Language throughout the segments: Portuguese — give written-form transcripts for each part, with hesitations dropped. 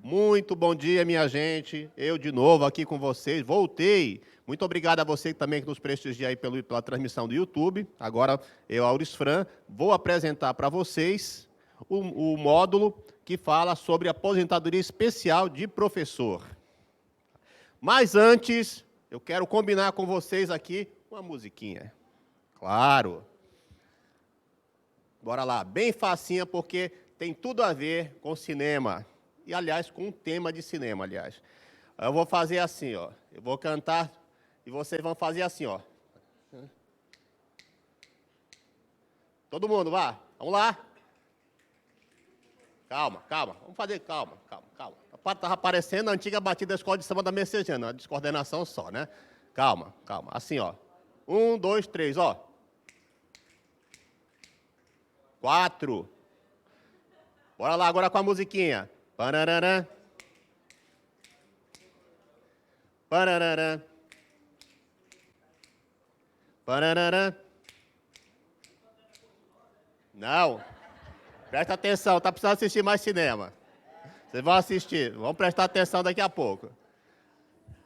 Muito bom dia, minha gente. Eu de novo aqui com vocês. Voltei. Muito obrigado a você também que nos prestigia aí pela transmissão do YouTube. Agora, eu, Auris Fran, vou apresentar para vocês o módulo que fala sobre aposentadoria especial de professor. Mas antes, eu quero combinar com vocês aqui uma musiquinha. Claro. Bora lá, bem facinha, porque tem tudo a ver com cinema. E, aliás, com um tema de cinema, aliás. Eu vou fazer assim, ó. Eu vou cantar e vocês vão fazer assim, ó. Todo mundo, vá. Vamos lá. Calma, calma. Vamos fazer calma. Estava aparecendo a antiga batida da escola de samba da Messejana, uma descoordenação só, né? Calma. Assim, ó. 1, 2, 3, ó. 4. Bora lá agora com a musiquinha. Parararã. Parararã. Parararã. Não. Presta atenção, tá precisando assistir mais cinema. Vocês vão assistir, vão prestar atenção daqui a pouco.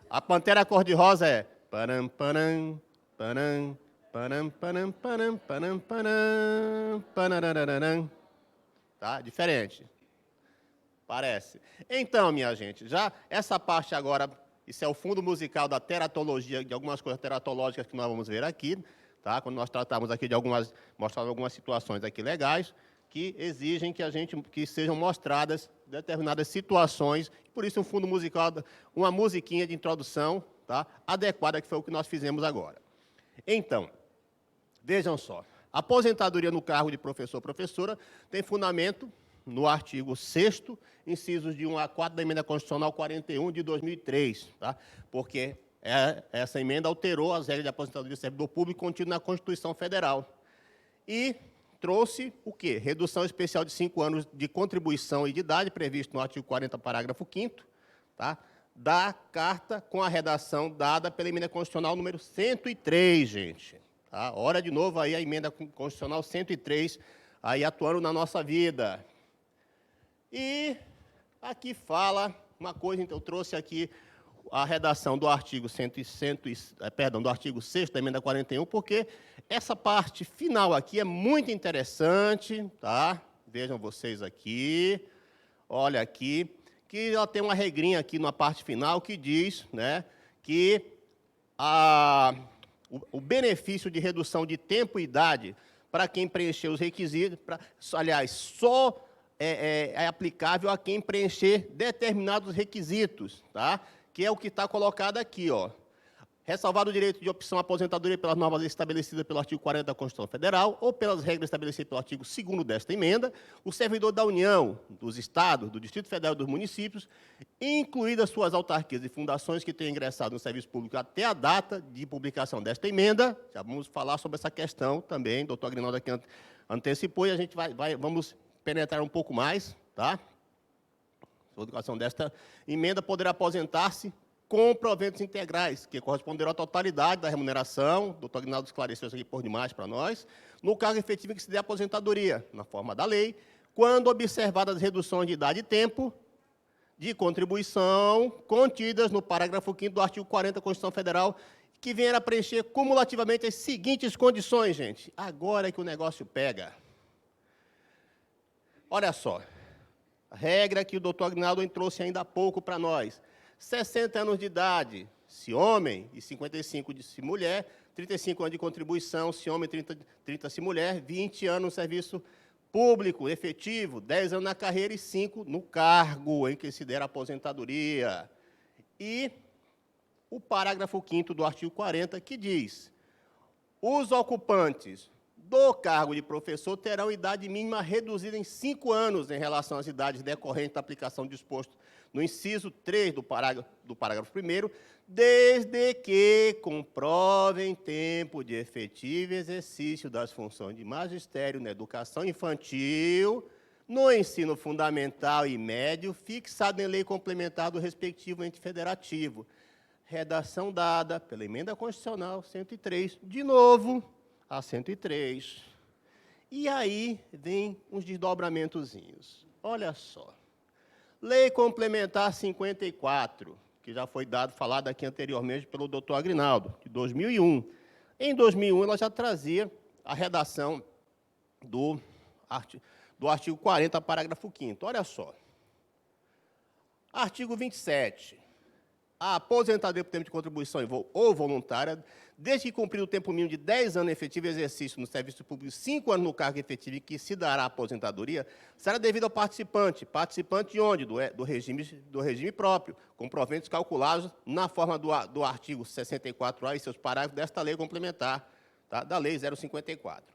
A Pantera Cor-de-Rosa é... Param, param, param, param, param, param, param, param, pararararã. Tá? Diferente. Parece. Então, minha gente, já essa parte agora, isso é o fundo musical da teratologia, de algumas coisas teratológicas que nós vamos ver aqui, tá? Quando nós tratamos aqui de mostrar algumas situações aqui legais, que exigem que sejam mostradas determinadas situações, por isso um fundo musical, uma musiquinha de introdução, tá? Adequada, que foi o que nós fizemos agora. Então, vejam só, a aposentadoria no cargo de professor ou professora tem fundamento no artigo 6º, incisos de 1 a 4 da Emenda Constitucional 41 de 2003, tá? Porque essa emenda alterou as regras de aposentadoria do servidor público contidas na Constituição Federal. E trouxe o quê? Redução especial de 5 anos de contribuição e de idade, previsto no artigo 40, parágrafo 5º, tá? Da carta com a redação dada pela Emenda Constitucional número 103, gente. Tá? Ora de novo aí a Emenda Constitucional 103, aí atuando na nossa vida. E aqui fala uma coisa, então eu trouxe aqui a redação do artigo do artigo 6º da Emenda 41, porque essa parte final aqui é muito interessante, tá? Vejam vocês aqui, olha aqui, que ela tem uma regrinha aqui na parte final que diz, né, que o benefício de redução de tempo e idade para quem preencher os requisitos, aliás, só é aplicável a quem preencher determinados requisitos, tá? Que é o que está colocado aqui, ó. Ressalvado o direito de opção à aposentadoria pelas normas estabelecidas pelo artigo 40 da Constituição Federal ou pelas regras estabelecidas pelo artigo 2º desta emenda, o servidor da União, dos Estados, do Distrito Federal e dos municípios, incluídas suas autarquias e fundações que tenham ingressado no serviço público até a data de publicação desta emenda, já vamos falar sobre essa questão também, o doutor Agrinaldo aqui antecipou, e a gente vamos penetrar um pouco mais, tá? A educação desta emenda poderá aposentar-se com proventos integrais, que corresponderão à totalidade da remuneração, o doutor Aguinaldo esclareceu isso aqui por demais para nós, no cargo efetivo em que se dê aposentadoria, na forma da lei, quando observadas as reduções de idade e tempo de contribuição contidas no parágrafo 5º do artigo 40 da Constituição Federal, que vier a preencher cumulativamente as seguintes condições, gente. Agora é que o negócio pega. Olha só, a regra que o doutor Aguinaldo trouxe ainda há pouco para nós. 60 anos de idade, se homem, e 55 se mulher, 35 anos de contribuição, se homem, 30 se mulher, 20 anos no serviço público efetivo, 10 anos na carreira e 5 no cargo em que se der aposentadoria. E o parágrafo 5º do artigo 40, que diz: os ocupantes do cargo de professor terão idade mínima reduzida em 5 anos em relação às idades decorrentes da aplicação do disposto no inciso 3 do parágrafo 1º, desde que comprovem tempo de efetivo exercício das funções de magistério na educação infantil, no ensino fundamental e médio, fixado em lei complementar do respectivo ente federativo. Redação dada pela Emenda Constitucional 103, de novo, a 103. E aí vem uns desdobramentozinhos. Olha só. Lei Complementar 54, que já foi falado aqui anteriormente pelo doutor Agrinaldo, de 2001. Em 2001, ela já trazia a redação do artigo 40, parágrafo 5º. Olha só. Artigo 27. A aposentadoria por tempo de contribuição ou voluntária, desde que cumprido o tempo mínimo de 10 anos de efetivo exercício no serviço público e 5 anos no cargo efetivo em que se dará a aposentadoria, será devida ao participante. Participante de onde? Do regime próprio, com proventos calculados na forma do artigo 64A e seus parágrafos desta lei complementar, tá? Da Lei 054.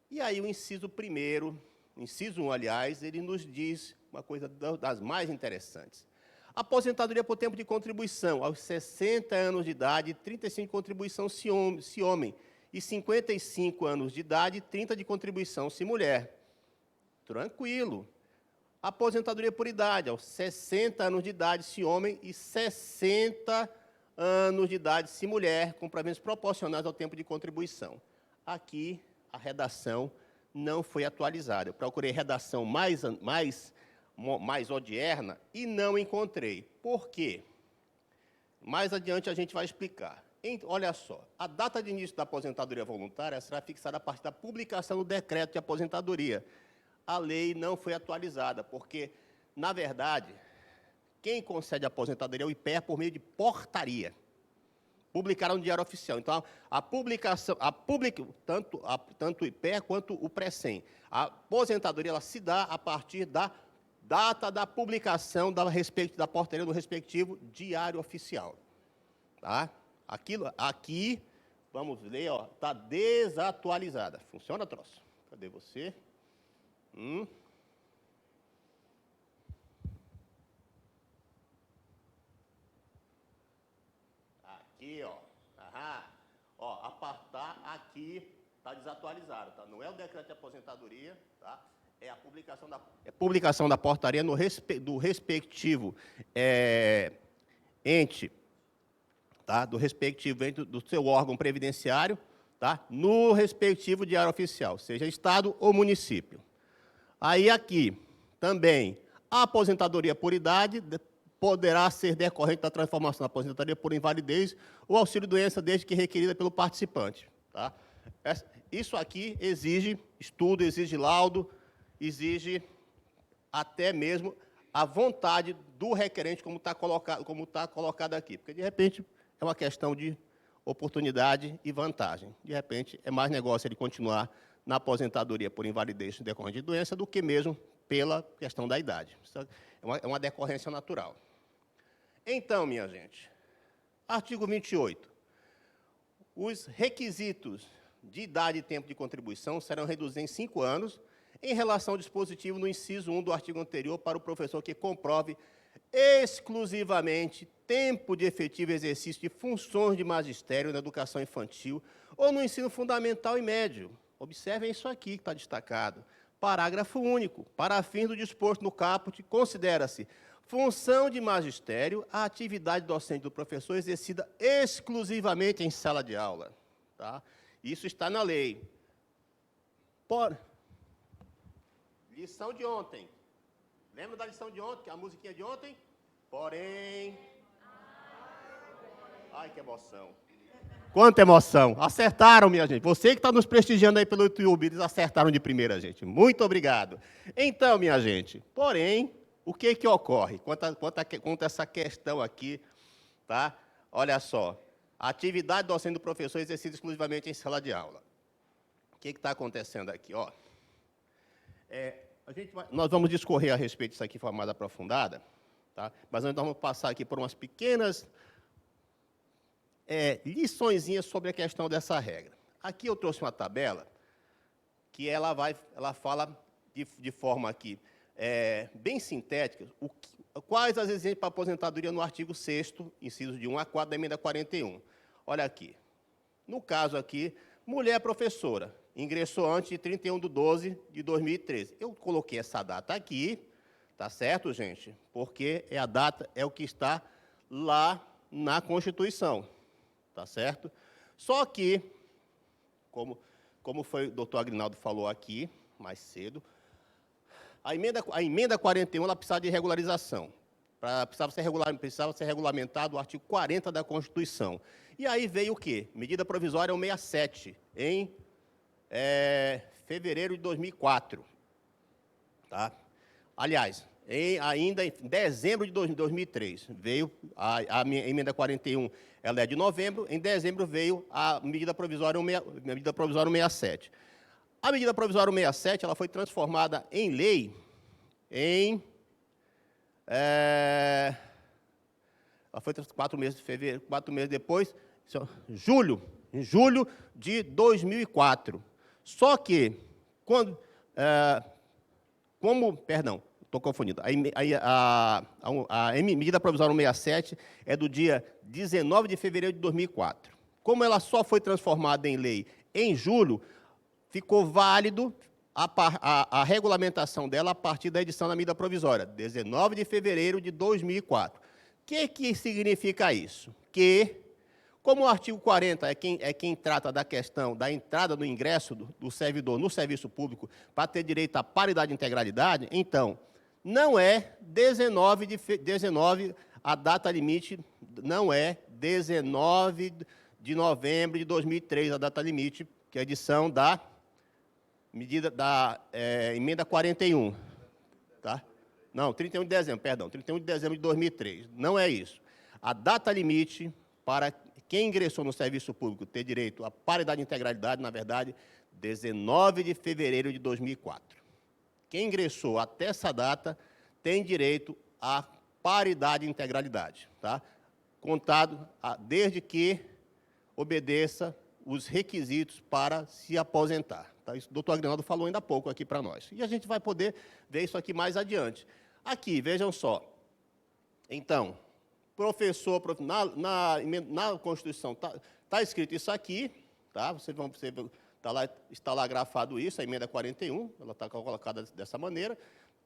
E aí o inciso 1º, inciso 1, aliás, ele nos diz uma coisa das mais interessantes. Aposentadoria por tempo de contribuição, aos 60 anos de idade, 35 de contribuição se homem, e 55 anos de idade, 30 de contribuição se mulher. Tranquilo. Aposentadoria por idade, aos 60 anos de idade se homem e 60 anos de idade se mulher, com proventos proporcionais ao tempo de contribuição. Aqui, a redação não foi atualizada. Eu procurei redação mais odierna e não encontrei. Por quê? Mais adiante a gente vai explicar. Olha só, a data de início da aposentadoria voluntária será fixada a partir da publicação do decreto de aposentadoria. A lei não foi atualizada, porque, na verdade, quem concede a aposentadoria é o IPER por meio de portaria. Publicaram no Diário Oficial. Então, tanto o IPER quanto o PRECEM. A aposentadoria ela se dá a partir da data da publicação da portaria do respectivo Diário Oficial. Tá? Aqui, vamos ler, está desatualizada. Funciona, troço? Cadê você? Aqui, aqui está desatualizado, tá? Não é o decreto de aposentadoria, tá? É a publicação da portaria do respectivo ente, tá? Do respectivo ente do seu órgão previdenciário, tá? No respectivo Diário Oficial, seja Estado ou município. Aí aqui, também, a aposentadoria por idade poderá ser decorrente da transformação da aposentadoria por invalidez ou auxílio-doença, desde que requerida pelo participante. Tá? Isso aqui exige estudo, exige laudo, exige até mesmo a vontade do requerente, como está colocado aqui. Porque, de repente, é uma questão de oportunidade e vantagem. De repente, é mais negócio ele continuar na aposentadoria por invalidez decorrente de doença do que mesmo pela questão da idade. Isso é uma decorrência natural. Então, minha gente, artigo 28. Os requisitos de idade e tempo de contribuição serão reduzidos em 5 anos em relação ao dispositivo no inciso 1 do artigo anterior para o professor que comprove exclusivamente tempo de efetivo exercício de funções de magistério na educação infantil ou no ensino fundamental e médio. Observem isso aqui que está destacado. Parágrafo único. Para fins do disposto no caput, considera-se função de magistério a atividade docente do professor exercida exclusivamente em sala de aula. Tá? Isso está na lei. Lição de ontem. Lembra da lição de ontem, que é a musiquinha de ontem? Porém... Ai, que emoção. Quanta emoção. Acertaram, minha gente. Você que está nos prestigiando aí pelo YouTube, eles acertaram de primeira, gente. Muito obrigado. Então, minha gente, porém, o que ocorre quanto a essa questão aqui, tá? Olha só. A atividade docente do professor é exercida exclusivamente em sala de aula. O que está acontecendo aqui? Ó, nós vamos discorrer a respeito disso aqui de forma mais aprofundada, tá? Mas nós vamos passar aqui por umas pequenas liçõezinhas sobre a questão dessa regra. Aqui eu trouxe uma tabela que ela fala de forma aqui bem sintética quais as exigências para aposentadoria no artigo 6º, incisos de 1 a 4 da emenda 41. Olha aqui. No caso aqui, mulher professora, ingressou antes de 31/12/2013. Eu coloquei essa data aqui, tá certo, gente? Porque a data é o que está lá na Constituição. Tá certo? Só que, como foi o doutor Agrinaldo falou aqui, mais cedo, A emenda 41 ela precisava de regularização. Precisava ser regulamentado o artigo 40 da Constituição. E aí veio o quê? Medida provisória 167, em fevereiro de 2004. Tá? Aliás, ainda em dezembro de 2003, veio a emenda 41, ela é de novembro, em dezembro veio a medida provisória 167. A medida provisória 167 ela foi transformada em lei em... ela foi 4 meses de fevereiro, 4 meses depois, em julho de 2004. Só que, perdão, estou confundindo, a medida provisória 167 é do dia 19 de fevereiro de 2004. Como ela só foi transformada em lei em julho, ficou válido a regulamentação dela a partir da edição da medida provisória, 19 de fevereiro de 2004. O que significa isso? Que, como o artigo 40 é quem trata da questão da entrada no ingresso do servidor no serviço público para ter direito à paridade e integralidade, então, não é 19, a data limite não é 19 de novembro de 2003, a data limite, que é a edição da emenda 41, tá? Não, 31 de dezembro, perdão, 31 de dezembro de 2003. Não é isso. A data limite para quem ingressou no serviço público ter direito à paridade e integralidade, na verdade, 19 de fevereiro de 2004. Quem ingressou até essa data tem direito à paridade e integralidade, tá? Contado desde que obedeça os requisitos para se aposentar. Tá? Isso o doutor Aguinaldo falou ainda há pouco aqui para nós. E a gente vai poder ver isso aqui mais adiante. Aqui, vejam só. Então, professor, na Constituição tá escrito isso aqui, tá? Está lá grafado isso, a emenda 41, ela está colocada dessa maneira,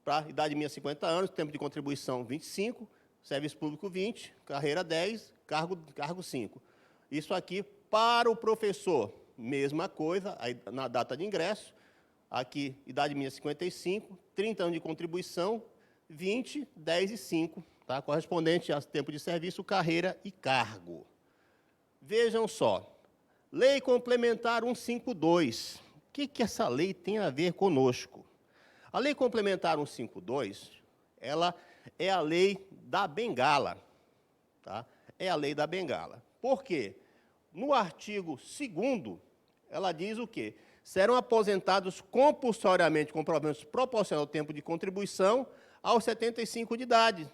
para idade mínima 50 anos, tempo de contribuição 25, serviço público 20, carreira 10, cargo 5. Isso aqui para o professor, mesma coisa, na data de ingresso, aqui, idade mínima 55, 30 anos de contribuição, 20, 10 e 5, tá? Correspondente a tempo de serviço, carreira e cargo. Vejam só, Lei Complementar 152. O que essa lei tem a ver conosco? A Lei Complementar 152, ela é a lei da bengala, tá? É a lei da bengala. Por quê? No artigo 2º, ela diz o quê? Serão aposentados compulsoriamente com proventos proporcional ao tempo de contribuição aos 75 de idade.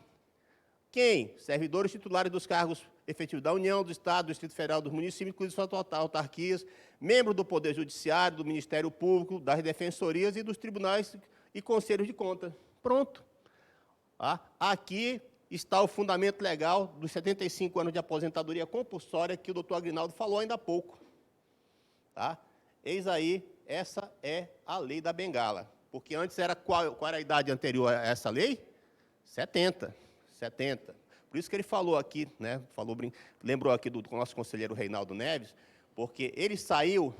Quem? Servidores titulares dos cargos efetivos da União, do Estado, do Distrito Federal, dos municípios, inclusive suas autarquias, membros do Poder Judiciário, do Ministério Público, das defensorias e dos tribunais e conselhos de contas. Pronto. Aqui está o fundamento legal dos 75 anos de aposentadoria compulsória que o doutor Aguinaldo falou ainda há pouco. Tá? Eis aí, essa é a lei da bengala. Porque antes era qual era a idade anterior a essa lei? 70. Por isso que ele falou aqui, né, lembrou aqui do nosso conselheiro Reinaldo Neves, porque ele saiu,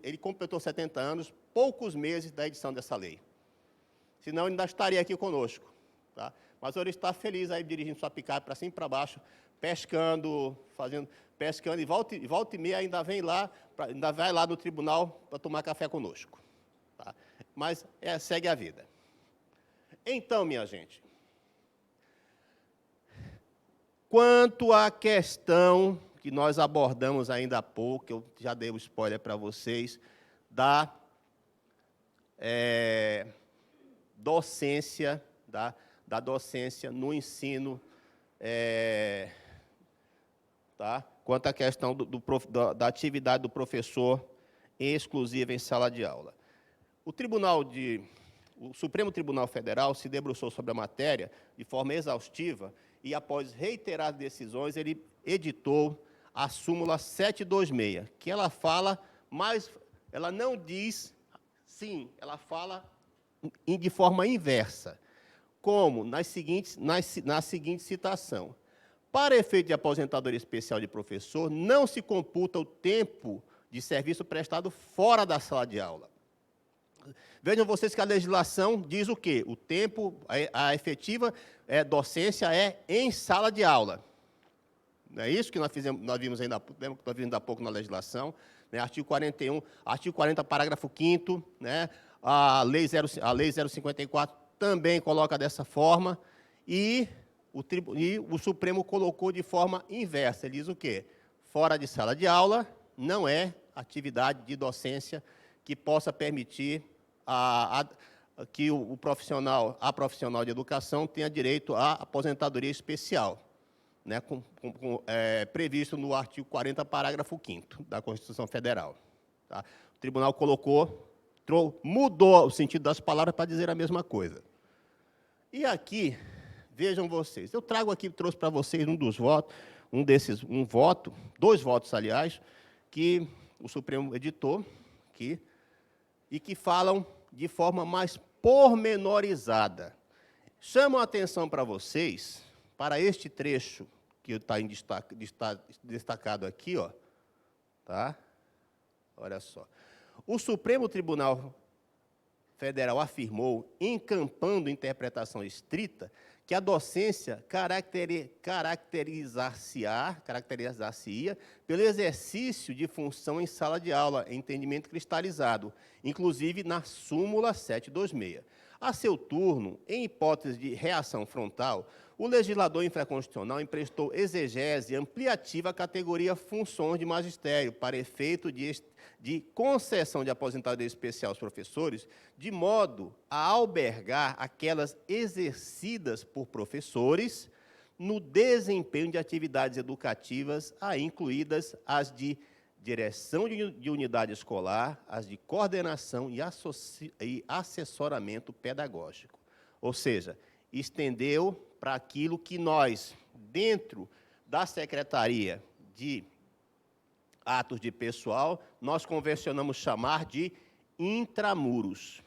ele completou 70 anos, poucos meses da edição dessa lei. Senão ele ainda estaria aqui conosco. Tá? Mas ele está feliz aí dirigindo sua picape para cima e para baixo, pescando, e volta e meia ainda vai lá no tribunal para tomar café conosco. Tá? Mas segue a vida. Então, minha gente, quanto à questão que nós abordamos ainda há pouco, eu já dei o spoiler para vocês, da docência, da docência no ensino, tá? Quanto à questão da atividade do professor exclusiva em sala de aula. O Supremo Tribunal Federal se debruçou sobre a matéria de forma exaustiva e, após reiteradas decisões, ele editou a súmula 726, que ela fala, mas ela não diz sim, ela fala de forma inversa, como na seguinte citação: para efeito de aposentadoria especial de professor, não se computa o tempo de serviço prestado fora da sala de aula. Vejam vocês que a legislação diz o quê? O tempo, a efetiva docência é em sala de aula. Não é isso que nós vimos ainda há pouco na legislação, né? Artigo 41, artigo 40, parágrafo 5º, né? A lei 054 também coloca dessa forma, e o Supremo colocou de forma inversa. Ele diz o quê? Fora de sala de aula, não é atividade de docência que possa permitir que a profissional de educação tenha direito à aposentadoria especial, né, previsto no artigo 40, parágrafo 5º da Constituição Federal. Tá? O tribunal mudou o sentido das palavras para dizer a mesma coisa. E aqui, vejam vocês, eu trouxe para vocês dois votos, aliás, que o Supremo editou, e que falam de forma mais pormenorizada. Chamo a atenção para vocês, para este trecho que está destacado aqui, ó, tá? Olha só. O Supremo Tribunal Federal afirmou, encampando interpretação estrita, que a docência caracterizar-se-ia pelo exercício de função em sala de aula, em entendimento cristalizado, inclusive na súmula 726. A seu turno, em hipótese de reação frontal, o legislador infraconstitucional emprestou exegese ampliativa à categoria funções de magistério, para efeito de concessão de aposentadoria especial aos professores, de modo a albergar aquelas exercidas por professores no desempenho de atividades educativas, aí incluídas as de direção de unidade escolar, as de coordenação e assessoramento pedagógico. Ou seja, estendeu para aquilo que nós, dentro da Secretaria de Atos de Pessoal, nós convencionamos chamar de intramuros.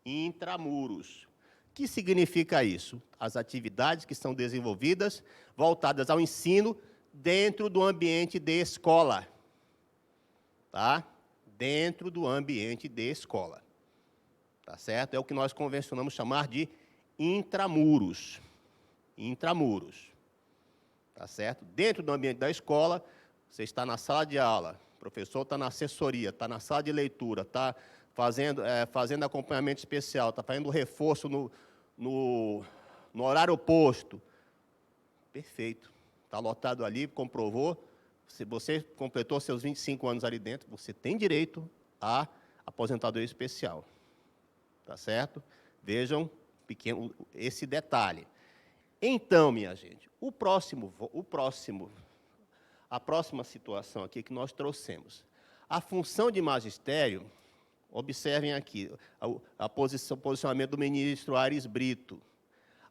Intramuros. O que significa isso? As atividades que são desenvolvidas voltadas ao ensino dentro do ambiente de escola. Tá? Dentro do ambiente de escola. Tá certo? É o que nós convencionamos chamar de intramuros. Intramuros. Tá certo? Dentro do ambiente da escola, você está na sala de aula, o professor está na assessoria, está na sala de leitura, está fazendo acompanhamento especial, está fazendo reforço no horário posto. Perfeito. Está lotado ali, comprovou. Se você completou seus 25 anos ali dentro, você tem direito à aposentadoria especial. Tá certo? Vejam esse detalhe. Então, minha gente, a próxima situação aqui que nós trouxemos. A função de magistério, observem aqui, o posicionamento do ministro Aires Brito.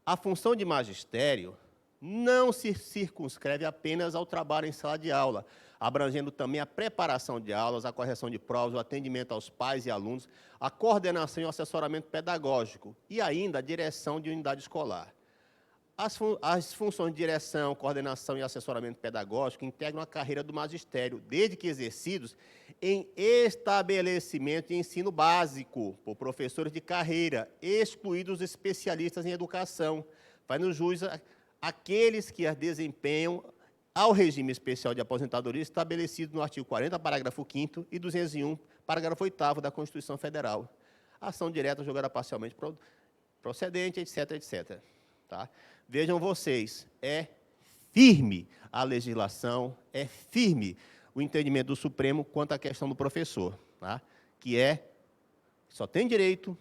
A função de magistério não se circunscreve apenas ao trabalho em sala de aula, abrangendo também a preparação de aulas, a correção de provas, o atendimento aos pais e alunos, a coordenação e o assessoramento pedagógico e ainda a direção de unidade escolar. As funções de direção, coordenação e assessoramento pedagógico integram a carreira do magistério, desde que exercidos em estabelecimento de ensino básico por professores de carreira, excluídos os especialistas em educação, fazendo jus àqueles que as desempenham ao regime especial de aposentadoria estabelecido no artigo 40, parágrafo 5º e 201, parágrafo 8º da Constituição Federal. Ação direta julgada parcialmente procedente, etc., etc. Tá? Vejam vocês, é firme a legislação, é firme o entendimento do Supremo quanto à questão do professor, tá? Que só tem direito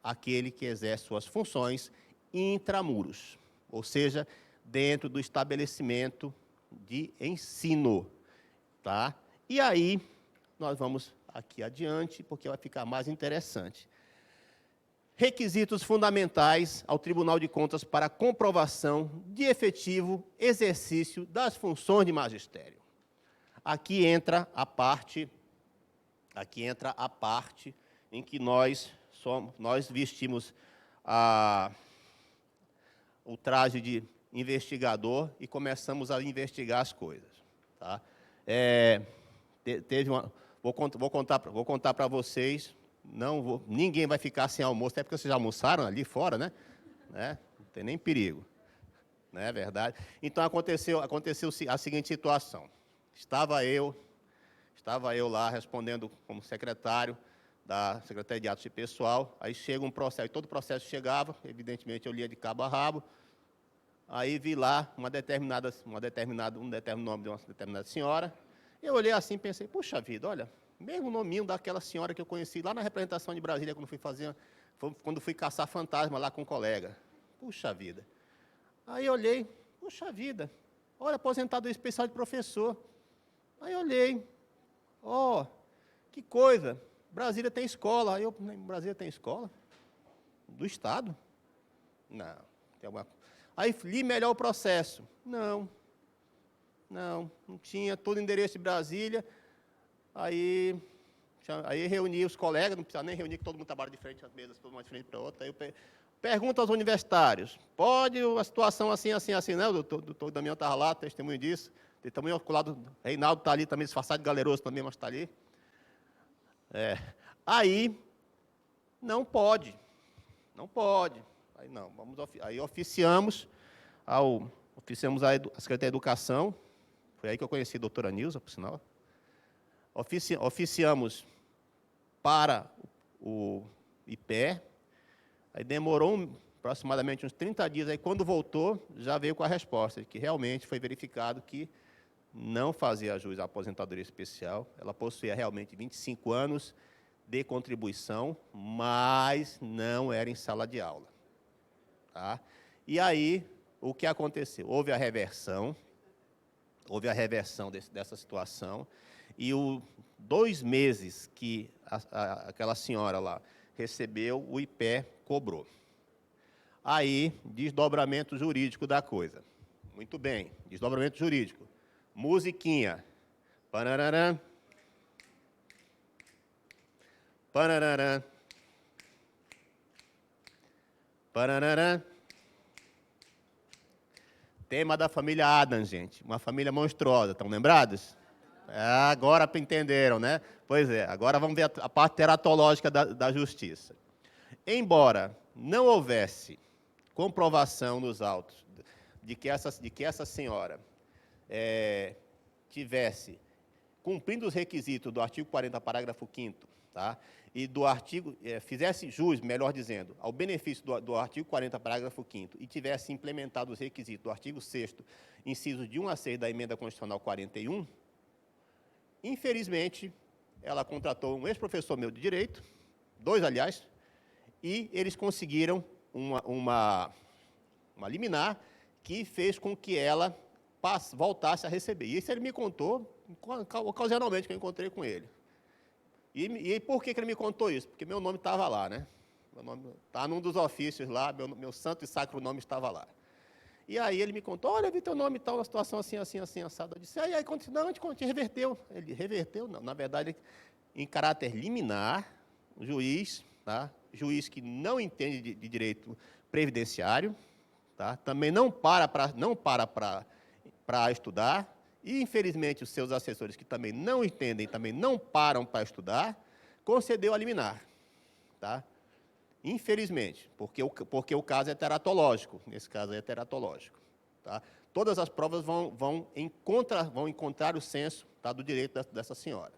aquele que exerce suas funções intramuros, ou seja, dentro do estabelecimento de ensino. Tá? E aí, nós vamos aqui adiante, porque vai ficar mais interessante. Requisitos fundamentais ao Tribunal de Contas para comprovação de efetivo exercício das funções de magistério. Aqui entra a parte em que nós vestimos o traje de investigador e começamos a investigar as coisas. Tá? Vou contar para vocês ninguém vai ficar sem almoço, até porque vocês já almoçaram ali fora, né? Não tem nem perigo. Não é verdade? Então, aconteceu a seguinte situação. Estava eu lá respondendo como secretário da Secretaria de Atos de Pessoal, aí chega um processo, todo processo chegava, evidentemente eu lia de cabo a rabo, aí vi lá um determinado nome de uma determinada senhora, eu olhei assim e pensei, puxa vida, olha, mesmo o nominho daquela senhora que eu conheci lá na representação de Brasília, quando fui caçar fantasma lá com um colega. Puxa vida. Aí eu olhei, puxa vida, olha, aposentado especial de professor. Aí eu olhei, que coisa, Brasília tem escola. Aí Brasília tem escola? Do Estado? Não, tem alguma coisa. Aí li melhor o processo. Não tinha todo o endereço de Brasília. Aí reuni os colegas, não precisava nem reunir, que todo mundo trabalha de frente às mesas, todo mundo de frente para outra. Aí eu pergunto aos universitários, pode a situação assim, né? O doutor Damião estava lá, testemunho disso. Tem também o lado do Reinaldo está ali também, disfarçado de galeroso também, mas está ali. Aí, não pode. Aí oficiamos a Secretaria da Educação, foi aí que eu conheci a doutora Nilza, por sinal. Oficiamos para o IPE, aí demorou aproximadamente uns 30 dias, aí quando voltou, já veio com a resposta, que realmente foi verificado que não fazia jus à aposentadoria especial, ela possuía realmente 25 anos de contribuição, mas não era em sala de aula. Tá? E aí, o que aconteceu? Houve a reversão dessa situação, e 2 meses que aquela senhora lá recebeu, o IPE cobrou. Aí, desdobramento jurídico da coisa. Muito bem, desdobramento jurídico. Musiquinha. Panararã. Panararã. Panararã. Tema da família Adams, gente. Uma família monstruosa, estão lembrados? Agora entenderam, né? Pois é, agora vamos ver a parte teratológica da justiça. Embora não houvesse comprovação nos autos de que essa senhora tivesse cumprindo os requisitos do artigo 40, parágrafo 5º, tá? E do artigo, fizesse jus, melhor dizendo, ao benefício do artigo 40, parágrafo 5º, e tivesse implementado os requisitos do artigo 6º, incisos de 1 a 6 da Emenda Constitucional 41, infelizmente, ela contratou um ex-professor meu de Direito, 2, aliás, e eles conseguiram uma liminar que fez com que ela voltasse a receber. E isso ele me contou ocasionalmente, que eu encontrei com ele. E por que ele me contou isso? Porque meu nome estava lá, né? Meu nome está num dos ofícios lá, meu santo e sacro nome estava lá. E aí ele me contou, olha, vi teu nome e tal, uma situação assim, assado. Eu disse, aí, não, a gente reverteu. Ele reverteu, não, na verdade, em caráter liminar, o juiz, tá? Juiz que não entende de direito previdenciário, tá? Também não para estudar, e, infelizmente, os seus assessores, que também não entendem, também não param para estudar, concedeu a liminar. Tá? Infelizmente, porque o caso é teratológico, nesse caso é teratológico. Tá? Todas as provas vão encontrar o senso, tá, do direito dessa senhora.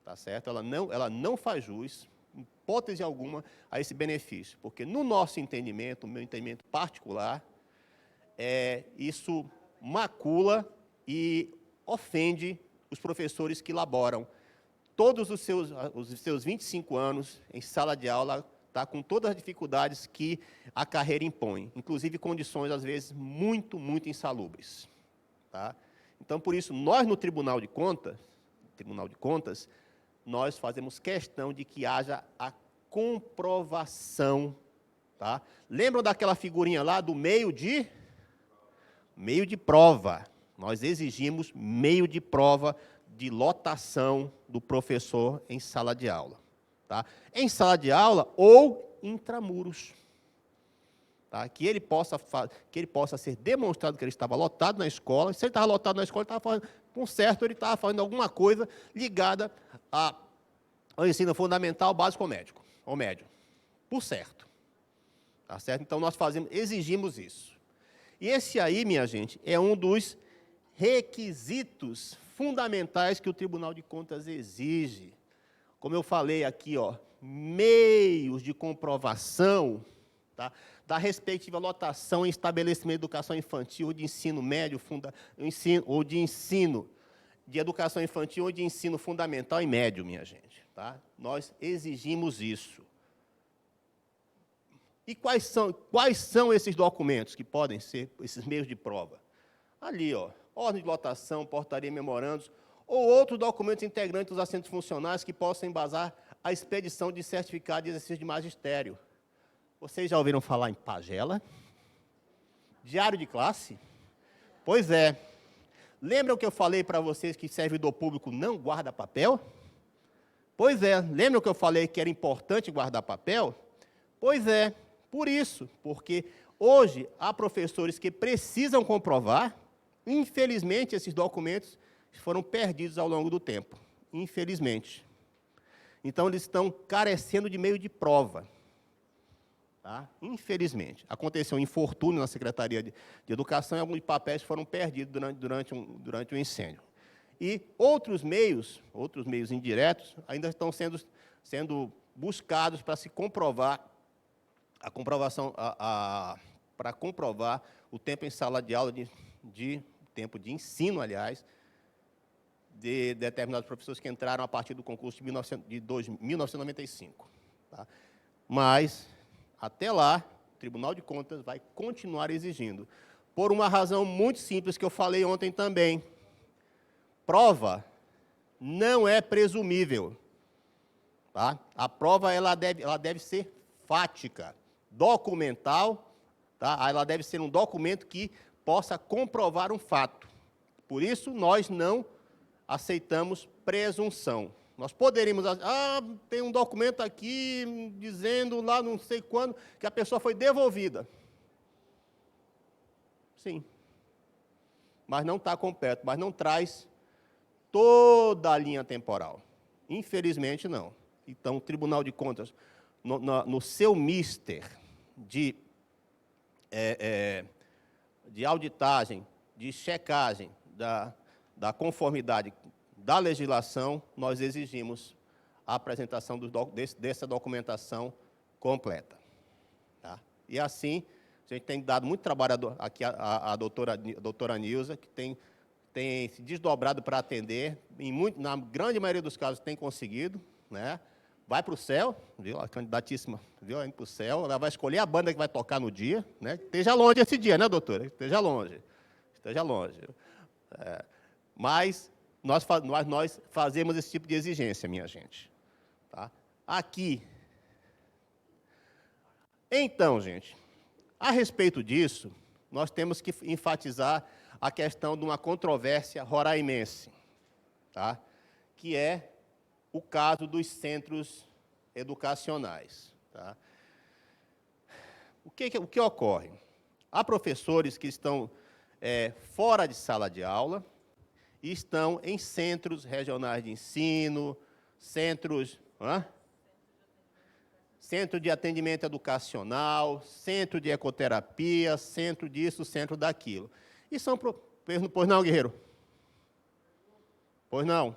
Tá certo? Ela não faz jus, em hipótese alguma, a esse benefício, porque no nosso entendimento, no meu entendimento particular, isso macula e ofende os professores que laboram todos os seus 25 anos em sala de aula, tá, com todas as dificuldades que a carreira impõe, inclusive condições, às vezes, muito, muito insalubres. Tá? Então, por isso, nós no Tribunal de Contas, nós fazemos questão de que haja a comprovação. Tá? Lembram daquela figurinha lá do meio de prova? Nós exigimos meio de prova de lotação do professor em sala de aula. Tá? Em sala de aula ou intramuros. Tá? Que ele possa ser demonstrado que ele estava lotado na escola. Se ele estava lotado na escola, ele estava fazendo alguma coisa ligada o ensino fundamental, básico ou médio, por certo. Tá certo? Então, nós exigimos isso. E esse aí, minha gente, é um dos requisitos fundamentais que o Tribunal de Contas exige. Como eu falei aqui, ó, meios de comprovação, tá, da respectiva lotação em estabelecimento de educação infantil ou de ensino médio, ou de ensino de educação infantil ou de ensino fundamental e médio, minha gente. Tá? Nós exigimos isso. E quais são esses documentos que podem ser esses meios de prova? Ali, ó, ordem de lotação, portaria, memorandos, ou outros documentos integrantes dos assentos funcionais que possam embasar a expedição de certificado de exercício de magistério. Vocês já ouviram falar em pagela? Diário de classe? Pois é. Lembram que eu falei para vocês que servidor público não guarda papel? Pois é. Lembram que eu falei que era importante guardar papel? Pois é. Por isso, porque hoje há professores que precisam comprovar, infelizmente esses documentos foram perdidos ao longo do tempo, infelizmente. Então, eles estão carecendo de meio de prova. Tá? Infelizmente. Aconteceu um infortúnio na Secretaria de Educação e alguns papéis foram perdidos durante o incêndio. E outros meios indiretos, ainda estão sendo buscados para se comprovar para comprovar o tempo em sala de aula, tempo de ensino, aliás, de determinados professores que entraram a partir do concurso de 1995. Tá? Mas, até lá, o Tribunal de Contas vai continuar exigindo, por uma razão muito simples que eu falei ontem também. Prova não é presumível. Tá? A prova ela deve ser fática, documental, tá? Ela deve ser um documento que possa comprovar um fato. Por isso, nós não aceitamos presunção. Nós poderíamos... tem um documento aqui dizendo lá não sei quando que a pessoa foi devolvida. Sim. Mas não está completo, mas não traz toda a linha temporal. Infelizmente, não. Então, o Tribunal de Contas, no seu mister de auditagem, de checagem da conformidade da legislação, nós exigimos a apresentação dessa documentação completa. Tá? E assim, a gente tem dado muito trabalho aqui à doutora Nilza, que tem se desdobrado para atender, na grande maioria dos casos tem conseguido, né? Vai para o céu, viu? A candidatíssima, viu? Indo para o céu, ela vai escolher a banda que vai tocar no dia, né? Esteja longe esse dia, né, doutora? Esteja longe. Mas nós fazemos esse tipo de exigência, minha gente. Tá? Aqui. Então, gente, a respeito disso, nós temos que enfatizar a questão de uma controvérsia roraimense, tá? Que é o caso dos centros educacionais. Tá? O que ocorre? Há professores que estão fora de sala de aula e estão em centros regionais de ensino, centro de atendimento educacional, centro de ecoterapia, centro disso, centro daquilo. E são... Pois não, guerreiro? Pois não?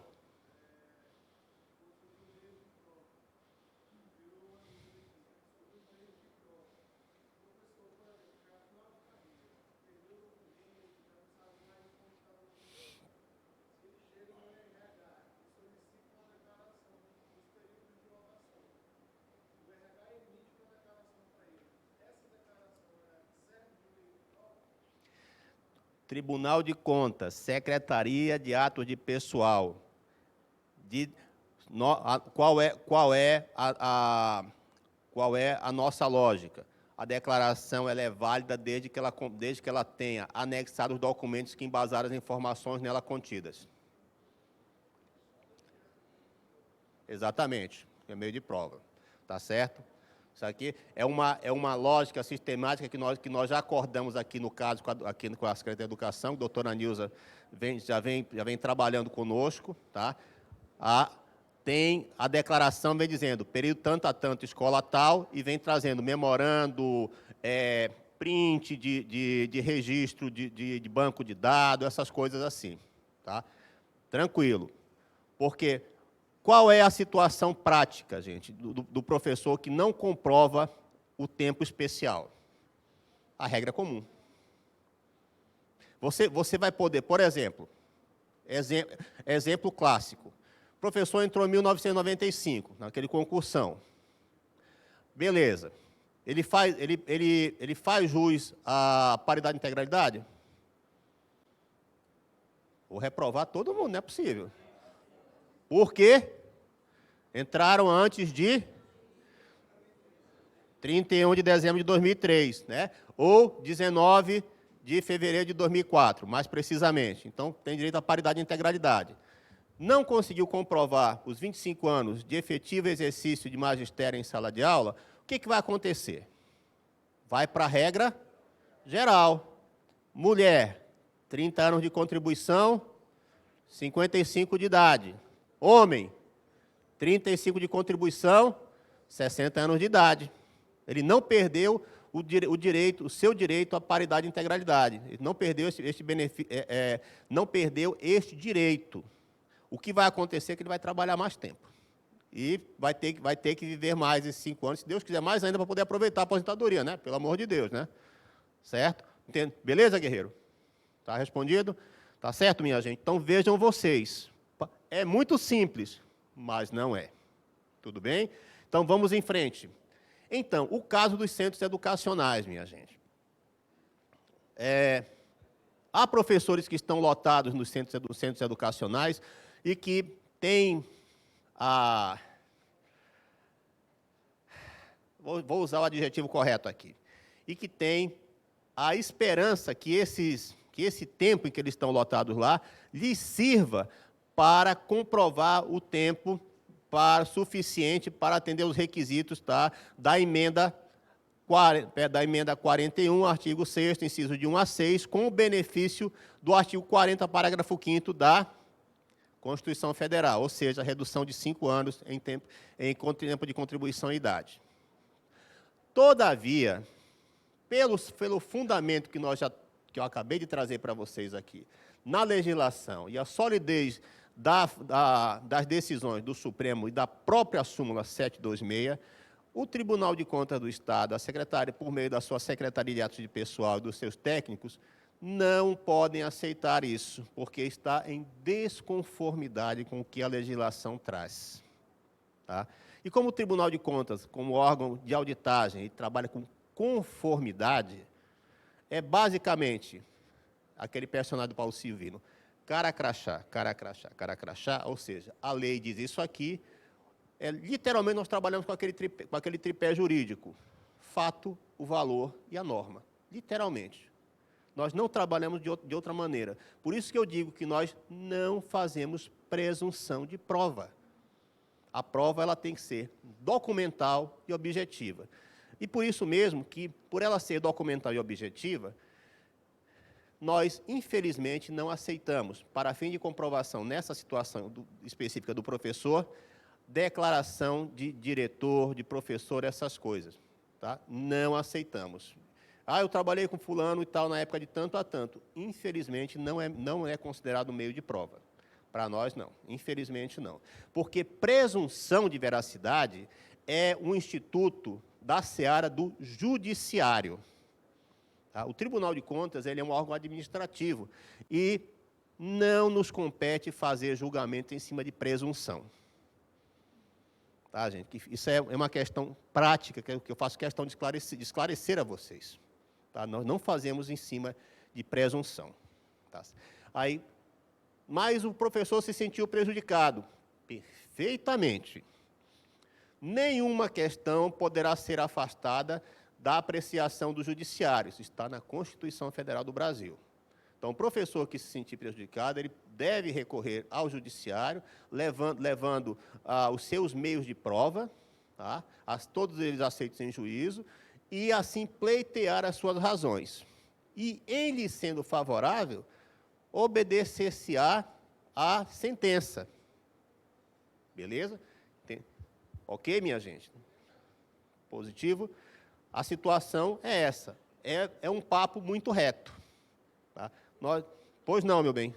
Tribunal de Contas, Secretaria de Atos de Pessoal. Qual é a nossa lógica? A declaração ela é válida desde que ela tenha anexado os documentos que embasaram as informações nela contidas. Exatamente, é meio de prova. Tá certo? Isso aqui é uma lógica sistemática que nós já acordamos aqui no caso, aqui com a Secretaria de Educação, a doutora Nilza já vem trabalhando conosco. Tá? tem a declaração, vem dizendo, período tanto a tanto, escola tal, e vem trazendo memorando, print de registro de banco de dados, essas coisas assim. Tá? Tranquilo. Porque qual é a situação prática, gente, do professor que não comprova o tempo especial? A regra é comum. Você vai poder, por exemplo, exemplo clássico. O professor entrou em 1995, naquele concursão. Beleza. Ele faz jus à paridade e integralidade? Vou reprovar todo mundo, não é possível. Por quê? Entraram antes de 31 de dezembro de 2003, né? Ou 19 de fevereiro de 2004, mais precisamente. Então, tem direito à paridade e integralidade. Não conseguiu comprovar os 25 anos de efetivo exercício de magistério em sala de aula, o que vai acontecer? Vai para a regra geral. Mulher, 30 anos de contribuição, 55 de idade. Homem, 35 de contribuição, 60 anos de idade. Ele não perdeu o seu direito à paridade e integralidade. Ele não perdeu este benefício, não perdeu este direito. O que vai acontecer é que ele vai trabalhar mais tempo. E vai ter que viver mais esses 5 anos, se Deus quiser, mais ainda para poder aproveitar a aposentadoria, né? Pelo amor de Deus, né? Certo? Entende? Beleza, guerreiro? Está respondido? Tá certo, minha gente? Então, vejam vocês. É muito simples, mas não é. Tudo bem? Então, vamos em frente. Então, o caso dos centros educacionais, minha gente. Há professores que estão lotados nos centros educacionais e que têm a... Vou usar o adjetivo correto aqui. E que têm a esperança que esse tempo em que eles estão lotados lá lhes sirva para comprovar o tempo suficiente para atender os requisitos, tá, da emenda 41, artigo 6º, inciso de 1 a 6, com o benefício do artigo 40, parágrafo 5º da Constituição Federal, ou seja, a redução de 5 anos em tempo de contribuição e idade. Todavia, pelo fundamento que eu acabei de trazer para vocês aqui, na legislação e a solidez das decisões do Supremo e da própria súmula 726, o Tribunal de Contas do Estado, a secretária, por meio da sua Secretaria de Atos de Pessoal e dos seus técnicos, não podem aceitar isso, porque está em desconformidade com o que a legislação traz. Tá? E como o Tribunal de Contas, como órgão de auditagem, ele trabalha com conformidade, é basicamente aquele personagem do Paulo Silvino, cara crachá, cara crachá, cara crachá, ou seja, a lei diz isso aqui, literalmente nós trabalhamos com aquele tripé jurídico, fato, o valor e a norma, literalmente. Nós não trabalhamos de outra maneira. Por isso que eu digo que nós não fazemos presunção de prova. A prova ela tem que ser documental e objetiva. E por isso mesmo que, por ela ser documental e objetiva, nós, infelizmente, não aceitamos, para fim de comprovação nessa situação específica do professor, declaração de diretor, de professor, essas coisas. Tá? Não aceitamos. Eu trabalhei com fulano e tal na época de tanto a tanto. Infelizmente, não é considerado meio de prova. Para nós, não. Infelizmente, não. Porque presunção de veracidade é um instituto da seara do judiciário. Tá? O Tribunal de Contas ele é um órgão administrativo e não nos compete fazer julgamento em cima de presunção. Tá, gente? Isso é uma questão prática que eu faço questão de esclarecer a vocês. Tá? Nós não fazemos em cima de presunção. Tá? Mas o professor se sentiu prejudicado. Perfeitamente. Nenhuma questão poderá ser afastada da apreciação do judiciário. Isso está na Constituição Federal do Brasil. Então, o professor que se sentir prejudicado, ele deve recorrer ao judiciário, levando os seus meios de prova, tá? Todos eles aceitos em juízo, e assim pleitear as suas razões. E, em lhe sendo favorável, obedecer-se-á a sentença. Beleza? Ok, minha gente? Positivo. A situação é essa. É um papo muito reto. Tá? Pois não, meu bem.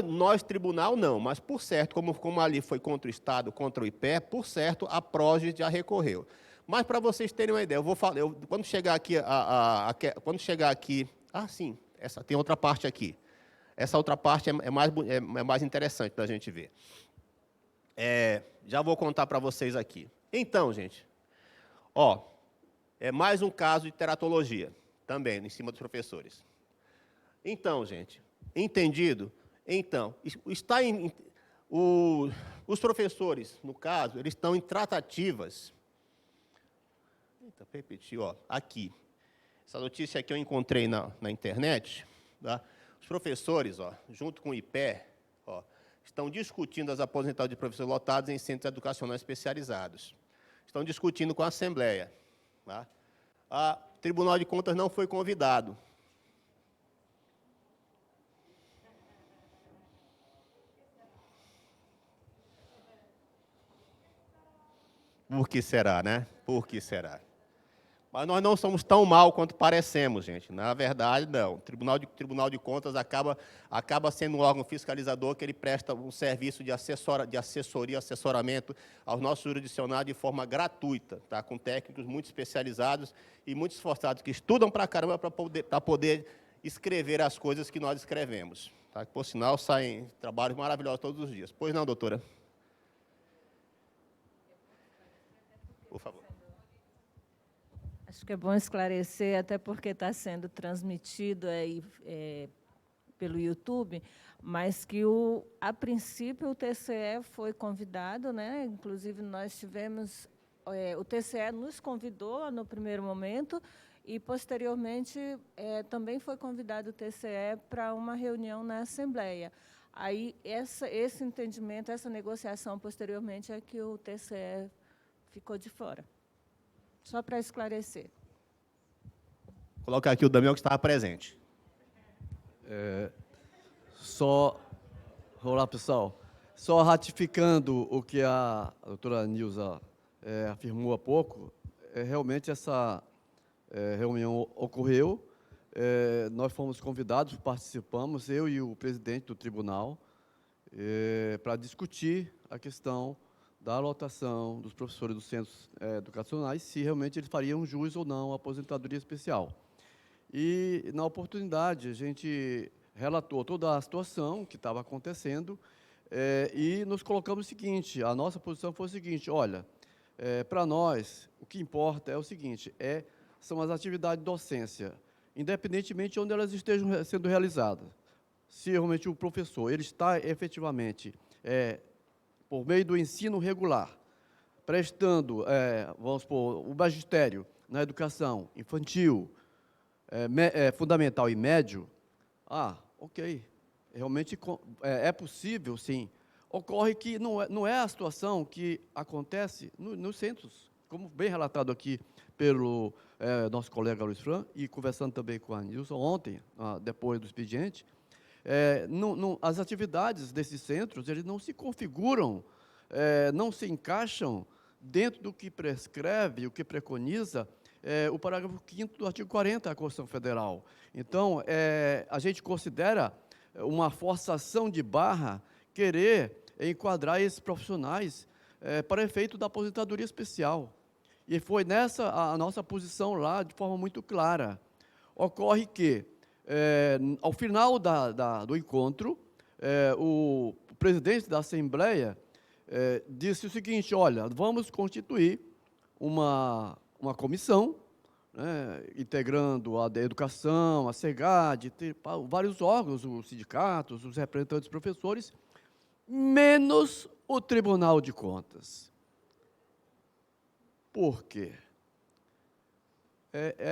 Nós, tribunal, não, mas por certo, como ali foi contra o Estado, contra o IPE, por certo, a Progis já recorreu. Mas para vocês terem uma ideia, eu vou falar, quando chegar aqui, sim, tem outra parte aqui. Essa outra parte é mais interessante da gente ver. Já vou contar para vocês aqui. Então, gente, é mais um caso de teratologia, também, em cima dos professores. Então, gente, entendido? Então, os professores, no caso, eles estão em tratativas. Eita, repetir, aqui. Essa notícia aqui eu encontrei na internet. Tá? Os professores, junto com o IPE, estão discutindo as aposentadorias de professores lotados em centros educacionais especializados. Estão discutindo com a Assembleia. Tá? O Tribunal de Contas não foi convidado. Por que será, né? Por que será? Mas nós não somos tão mal quanto parecemos, gente. Na verdade, não. O Tribunal de Contas acaba sendo um órgão fiscalizador que ele presta um serviço de assessoria, assessoramento aos nossos jurisdicionados de forma gratuita, tá? Com técnicos muito especializados e muito esforçados, que estudam pra caramba para poder escrever as coisas que nós escrevemos. Tá? Por sinal, saem trabalhos maravilhosos todos os dias. Pois não, doutora? Por favor. Acho que é bom esclarecer, até porque está sendo transmitido aí pelo YouTube, mas que, a princípio, o TCE foi convidado, né? Inclusive, nós tivemos... o TCE nos convidou no primeiro momento e, posteriormente, também foi convidado o TCE para uma reunião na Assembleia. Aí, esse entendimento, essa negociação, posteriormente, é que o TCE ficou de fora. Só para esclarecer. Vou colocar aqui o Damião, que estava presente. Olá, pessoal. Só ratificando o que a doutora Nilza afirmou há pouco, realmente essa reunião ocorreu, nós fomos convidados, participamos, eu e o presidente do tribunal, para discutir a questão da lotação dos professores dos centros educacionais, se realmente eles fariam jus ou não à aposentadoria especial. E, na oportunidade, a gente relatou toda a situação que estava acontecendo e nos colocamos o seguinte, a nossa posição foi o seguinte, olha, para nós, o que importa é o seguinte, são as atividades de docência, independentemente de onde elas estejam sendo realizadas. Se realmente o professor ele está efetivamente por meio do ensino regular, prestando, vamos supor, o magistério na educação infantil, fundamental e médio, ok, realmente é possível, sim. Ocorre que não é a situação que acontece nos centros, como bem relatado aqui pelo nosso colega Luiz Fran, e conversando também com a Nilson ontem, depois do expediente, as atividades desses centros, eles não se configuram, não se encaixam dentro do que prescreve, o que preconiza o parágrafo 5º do artigo 40 da Constituição Federal. Então, a gente considera uma forçação de barra querer enquadrar esses profissionais para efeito da aposentadoria especial. E foi nessa a nossa posição lá, de forma muito clara. Ocorre que, ao final do encontro, o presidente da Assembleia disse o seguinte, olha, vamos constituir uma comissão, né, integrando a educação, a SEGAD, vários órgãos, os sindicatos, os representantes dos professores, menos o Tribunal de Contas. Por quê?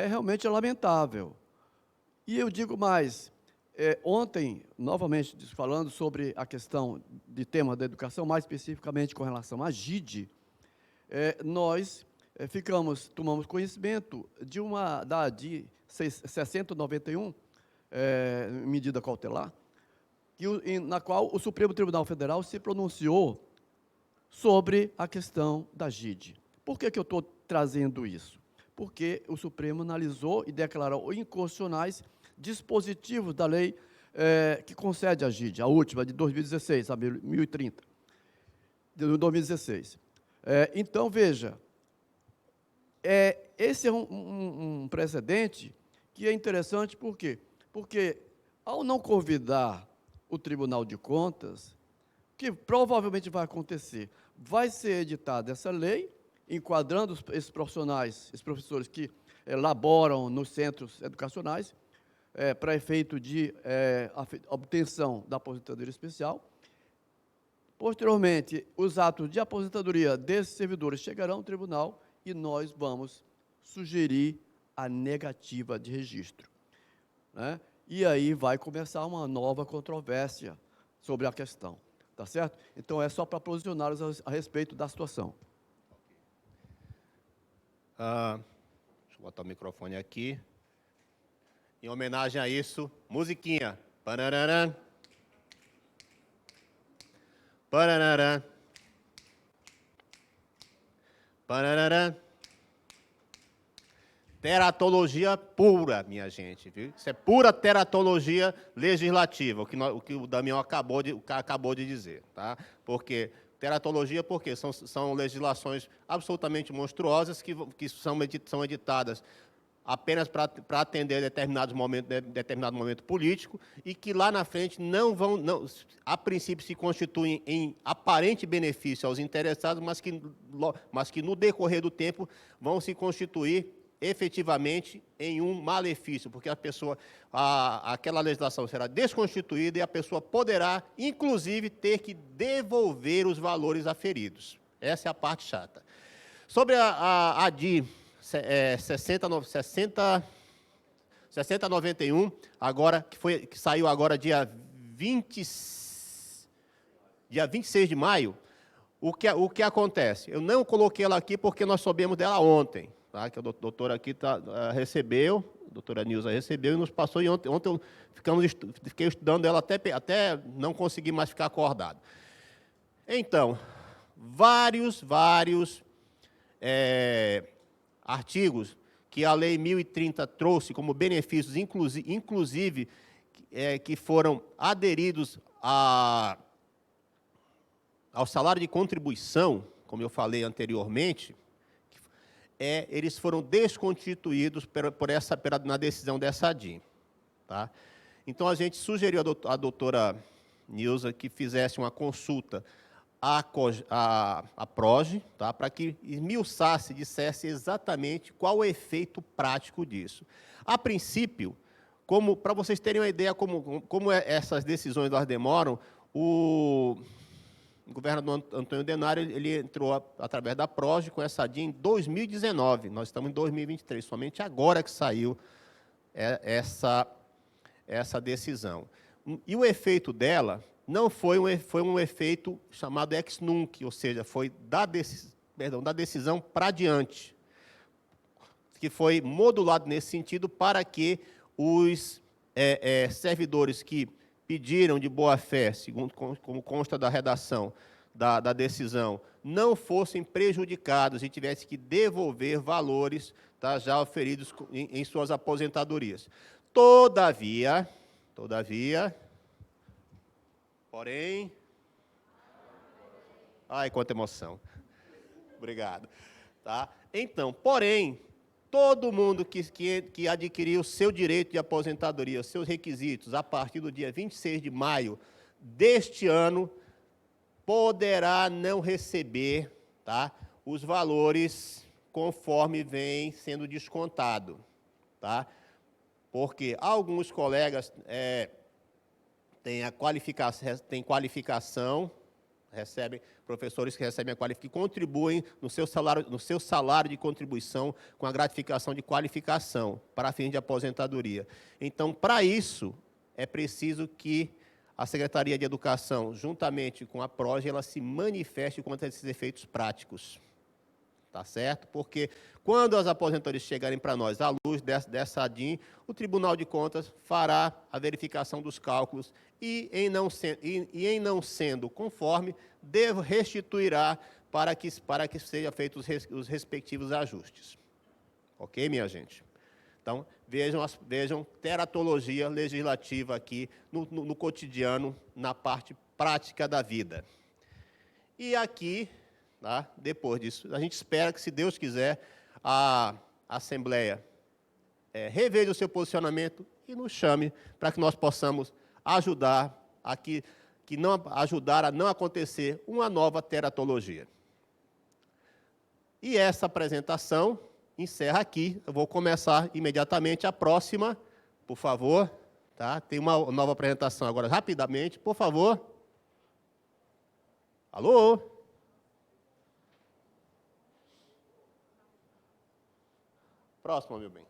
Realmente lamentável. E eu digo mais, ontem, novamente falando sobre a questão de tema da educação, mais especificamente com relação à GIDE, nós tomamos conhecimento de 6091, medida cautelar, na qual o Supremo Tribunal Federal se pronunciou sobre a questão da GIDE. Por que eu estou trazendo isso? Porque o Supremo analisou e declarou inconstitucionais dispositivos da lei que concede a GIDE, a última, de 2016, a 1030, de 2016. Então, veja, esse é um precedente que é interessante, por quê? Porque, ao não convidar o Tribunal de Contas, o que provavelmente vai acontecer? Vai ser editada essa lei, enquadrando esses profissionais, esses professores que laboram nos centros educacionais, para efeito de obtenção da aposentadoria especial. Posteriormente, os atos de aposentadoria desses servidores chegarão ao tribunal e nós vamos sugerir a negativa de registro, né? E aí vai começar uma nova controvérsia sobre a questão, tá certo? Então, é só para posicioná-los a respeito da situação. Deixa eu botar o microfone aqui. Em homenagem a isso, musiquinha. Parararã. Parararã. Parararã. Teratologia pura, minha gente, viu? Isso é pura teratologia legislativa, o que o Damião acabou de dizer, tá? Porque teratologia, porque são legislações absolutamente monstruosas que são editadas apenas para atender determinado momento político e que lá na frente a princípio se constituem em aparente benefício aos interessados, mas que no decorrer do tempo vão se constituir efetivamente em um malefício, porque aquela legislação será desconstituída e a pessoa poderá, inclusive, ter que devolver os valores aferidos. Essa é a parte chata. Sobre a ADI 6091, agora, que saiu agora dia 26 de maio, o que acontece? Eu não coloquei ela aqui porque nós soubemos dela ontem, tá? Que a doutora aqui recebeu, a doutora Nilza recebeu e nos passou, e ontem eu fiquei estudando ela até não conseguir mais ficar acordado. Então, vários artigos que a Lei 1030 trouxe como benefícios, inclusive que foram aderidos ao salário de contribuição, como eu falei anteriormente, eles foram desconstituídos na decisão dessa ADI. Tá? Então, a gente sugeriu à doutora Nilza que fizesse uma consulta à PROGE, tá? Para que esmiuçasse, dissesse exatamente qual o efeito prático disso. A princípio, para vocês terem uma ideia como essas decisões elas demoram, o governador Antônio Denário ele entrou através da PROGE com essa ADI em 2019. Nós estamos em 2023, somente agora que saiu essa decisão. E o efeito dela não foi um efeito chamado ex nunc, ou seja, foi da decisão para diante, que foi modulado nesse sentido para que os servidores que pediram de boa-fé, segundo como consta da redação da decisão, não fossem prejudicados e tivessem que devolver valores, tá, já oferidos em suas aposentadorias. Todavia, porém... Ai, quanta emoção. Obrigado. Tá? Então, porém, todo mundo que adquiriu o seu direito de aposentadoria, os seus requisitos, a partir do dia 26 de maio deste ano, poderá não receber, tá, os valores conforme vem sendo descontado. Tá? Porque alguns colegas têm qualificação, recebem professores que recebem a qualificação, que contribuem no seu salário de contribuição com a gratificação de qualificação para fins de aposentadoria. Então, para isso, é preciso que a Secretaria de Educação, juntamente com a PROGE, ela se manifeste contra esses efeitos práticos. tá certo? Porque quando as aposentadorias chegarem para nós à luz dessa ADIM, o Tribunal de Contas fará a verificação dos cálculos e, em não sendo conforme, restituirá para que sejam feitos os respectivos ajustes. Ok, minha gente? Então, vejam teratologia legislativa aqui no cotidiano, na parte prática da vida. E aqui, tá, depois disso, a gente espera que, se Deus quiser, a Assembleia reveja o seu posicionamento e nos chame para que nós possamos ajudar a não acontecer uma nova teratologia. E essa apresentação encerra aqui. Eu vou começar imediatamente a próxima, por favor. Tá? Tem uma nova apresentação agora, rapidamente, por favor. Alô? Próximo, meu bem.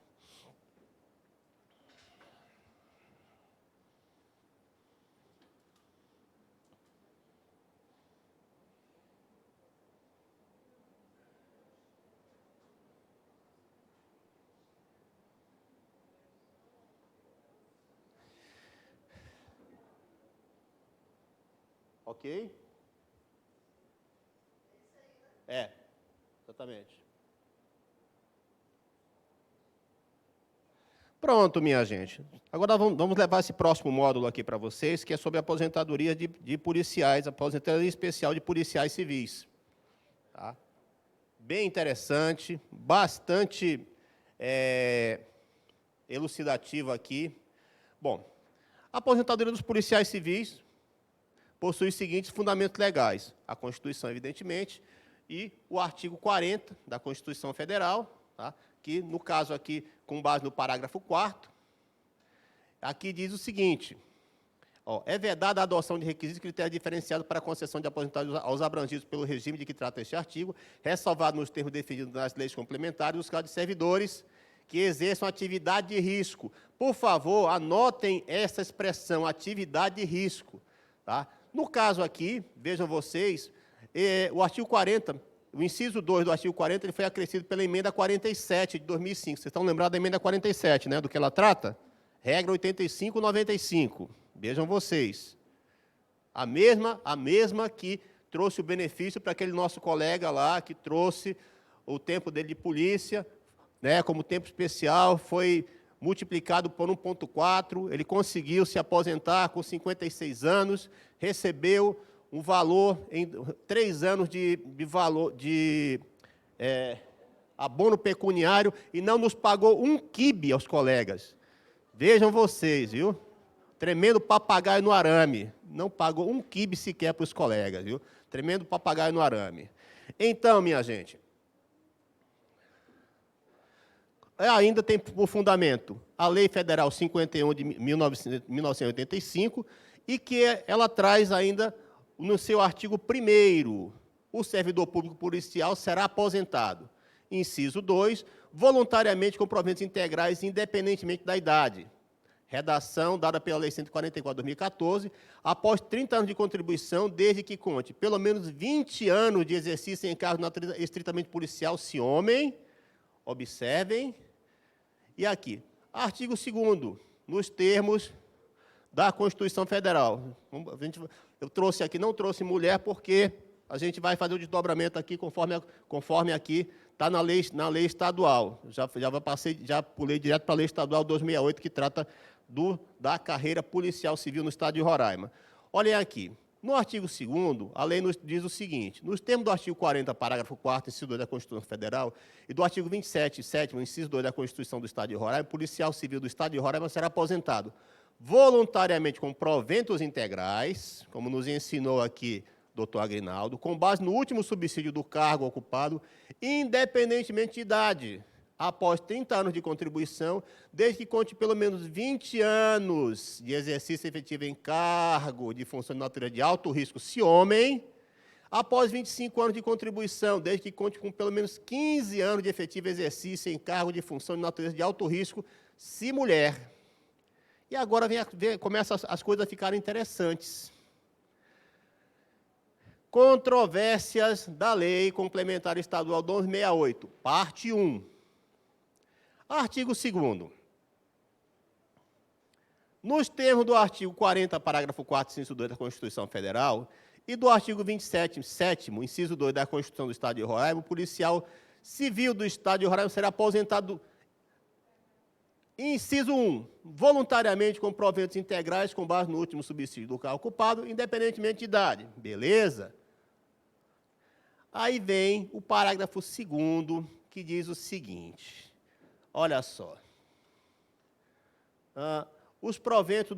Ok? Exatamente. Pronto, minha gente. Agora vamos levar esse próximo módulo aqui para vocês, que é sobre a aposentadoria de policiais, aposentadoria especial de policiais civis. Tá? Bem interessante, bastante elucidativo aqui. Bom, a aposentadoria dos policiais civis possui os seguintes fundamentos legais: a Constituição, evidentemente, e o artigo 40 da Constituição Federal, tá? Que, no caso aqui, com base no parágrafo 4º, aqui diz o seguinte: é vedada a adoção de requisitos e critérios diferenciados para a concessão de aposentadoria aos abrangidos pelo regime de que trata este artigo, ressalvado nos termos definidos nas leis complementares, os casos de servidores que exerçam atividade de risco. Por favor, anotem essa expressão, atividade de risco. Tá? No caso aqui, vejam vocês, o artigo 40, o inciso 2 do artigo 40, ele foi acrescido pela emenda 47 de 2005. Vocês estão lembrados da emenda 47, né? Do que ela trata? Regra 85/95. Vejam vocês. A mesma que trouxe o benefício para aquele nosso colega lá, que trouxe o tempo dele de polícia, né, como tempo especial, foi multiplicado por 1,4, ele conseguiu se aposentar com 56 anos, recebeu um valor, em 3 anos de abono pecuniário, e não nos pagou um quibe aos colegas. Vejam vocês, viu? Tremendo papagaio no arame. Não pagou um quibe sequer para os colegas, viu? Tremendo papagaio no arame. Então, minha gente, ainda tem por fundamento a Lei Federal 51 de 1985, e que ela traz ainda, no seu artigo 1º, o servidor público policial será aposentado. Inciso 2, voluntariamente com proventos integrais, independentemente da idade. Redação dada pela Lei 144/2014, após 30 anos de contribuição, desde que conte pelo menos 20 anos de exercício em cargo de natureza estritamente policial, se homem. Observem. E aqui, artigo 2º, nos termos da Constituição Federal. Eu trouxe aqui, não trouxe mulher, porque a gente vai fazer o desdobramento aqui, conforme aqui está na lei estadual. Já pulei direto para a Lei Estadual 268, que trata da carreira policial civil no estado de Roraima. Olhem aqui, no artigo 2º, a lei nos diz o seguinte: nos termos do artigo 40, parágrafo 4º, inciso 2 da Constituição Federal, e do artigo 27, 7º, inciso 2 da Constituição do estado de Roraima, o policial civil do estado de Roraima será aposentado voluntariamente com proventos integrais, como nos ensinou aqui doutor Agrinaldo, com base no último subsídio do cargo ocupado, independentemente de idade, após 30 anos de contribuição, desde que conte pelo menos 20 anos de exercício efetivo em cargo de função de natureza de alto risco, se homem, após 25 anos de contribuição, desde que conte com pelo menos 15 anos de efetivo exercício em cargo de função de natureza de alto risco, se mulher. E agora começam as coisas a ficarem interessantes. Controvérsias da Lei Complementar Estadual 268, parte 1. Artigo 2º. Nos termos do artigo 40, parágrafo 4º, inciso 2 da Constituição Federal e do artigo 27, 7º, inciso 2 da Constituição do Estado de Roraima, o policial civil do Estado de Roraima será aposentado, inciso 1, voluntariamente com proventos integrais com base no último subsídio do cargo ocupado, independentemente de idade. Beleza? Aí vem o parágrafo 2º, que diz o seguinte, olha só. Os proventos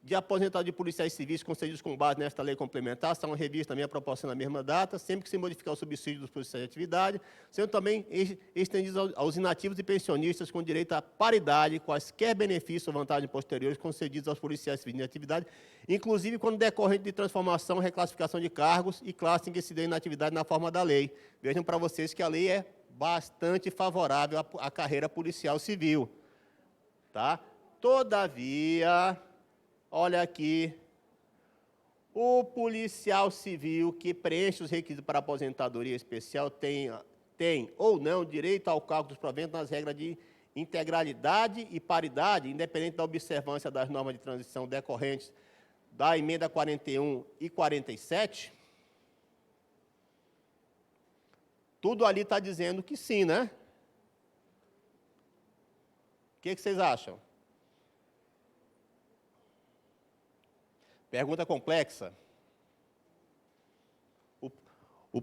de aposentadoria de policiais civis concedidos com base nesta lei complementar serão revistos também a proporção na mesma data, sempre que se modificar o subsídio dos policiais de atividade, sendo também estendidos aos inativos e pensionistas com direito à paridade, quaisquer benefícios ou vantagens posteriores concedidos aos policiais civis de atividade, inclusive quando decorrente de transformação, reclassificação de cargos e classe em que se dê inatividade na forma da lei. Vejam para vocês que a lei é bastante favorável à carreira policial civil. Tá? Todavia, olha aqui, o policial civil que preenche os requisitos para aposentadoria especial tem ou não direito ao cálculo dos proventos nas regras de integralidade e paridade, independente da observância das normas de transição decorrentes da emenda 41 e 47. Tudo ali está dizendo que sim, né? O que vocês acham? Pergunta complexa. O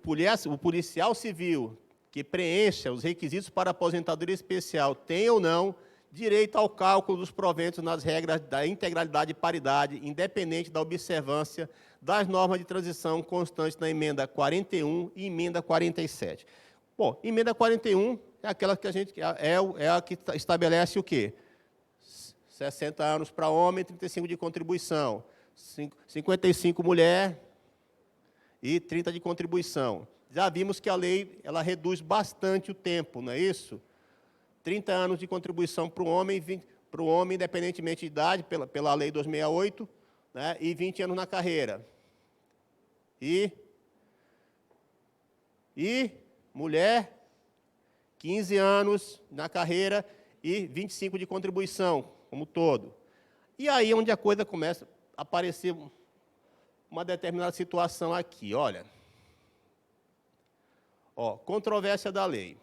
policial civil que preencha os requisitos para aposentadoria especial tem ou não direito ao cálculo dos proventos nas regras da integralidade e paridade, independente da observância das normas de transição constantes na emenda 41 e emenda 47. Bom, emenda 41 é aquela que a gente é a que estabelece o quê? 60 anos para homem, 35 de contribuição. 55 mulher e 30 de contribuição. Já vimos que a lei ela reduz bastante o tempo, não é isso? 30 anos de contribuição para o homem, independentemente de idade, pela lei 268, né, e 20 anos na carreira. E mulher, 15 anos na carreira e 25 de contribuição, como todo. E aí onde a coisa começa aparecer uma determinada situação aqui, olha. Ó, controvérsia da lei.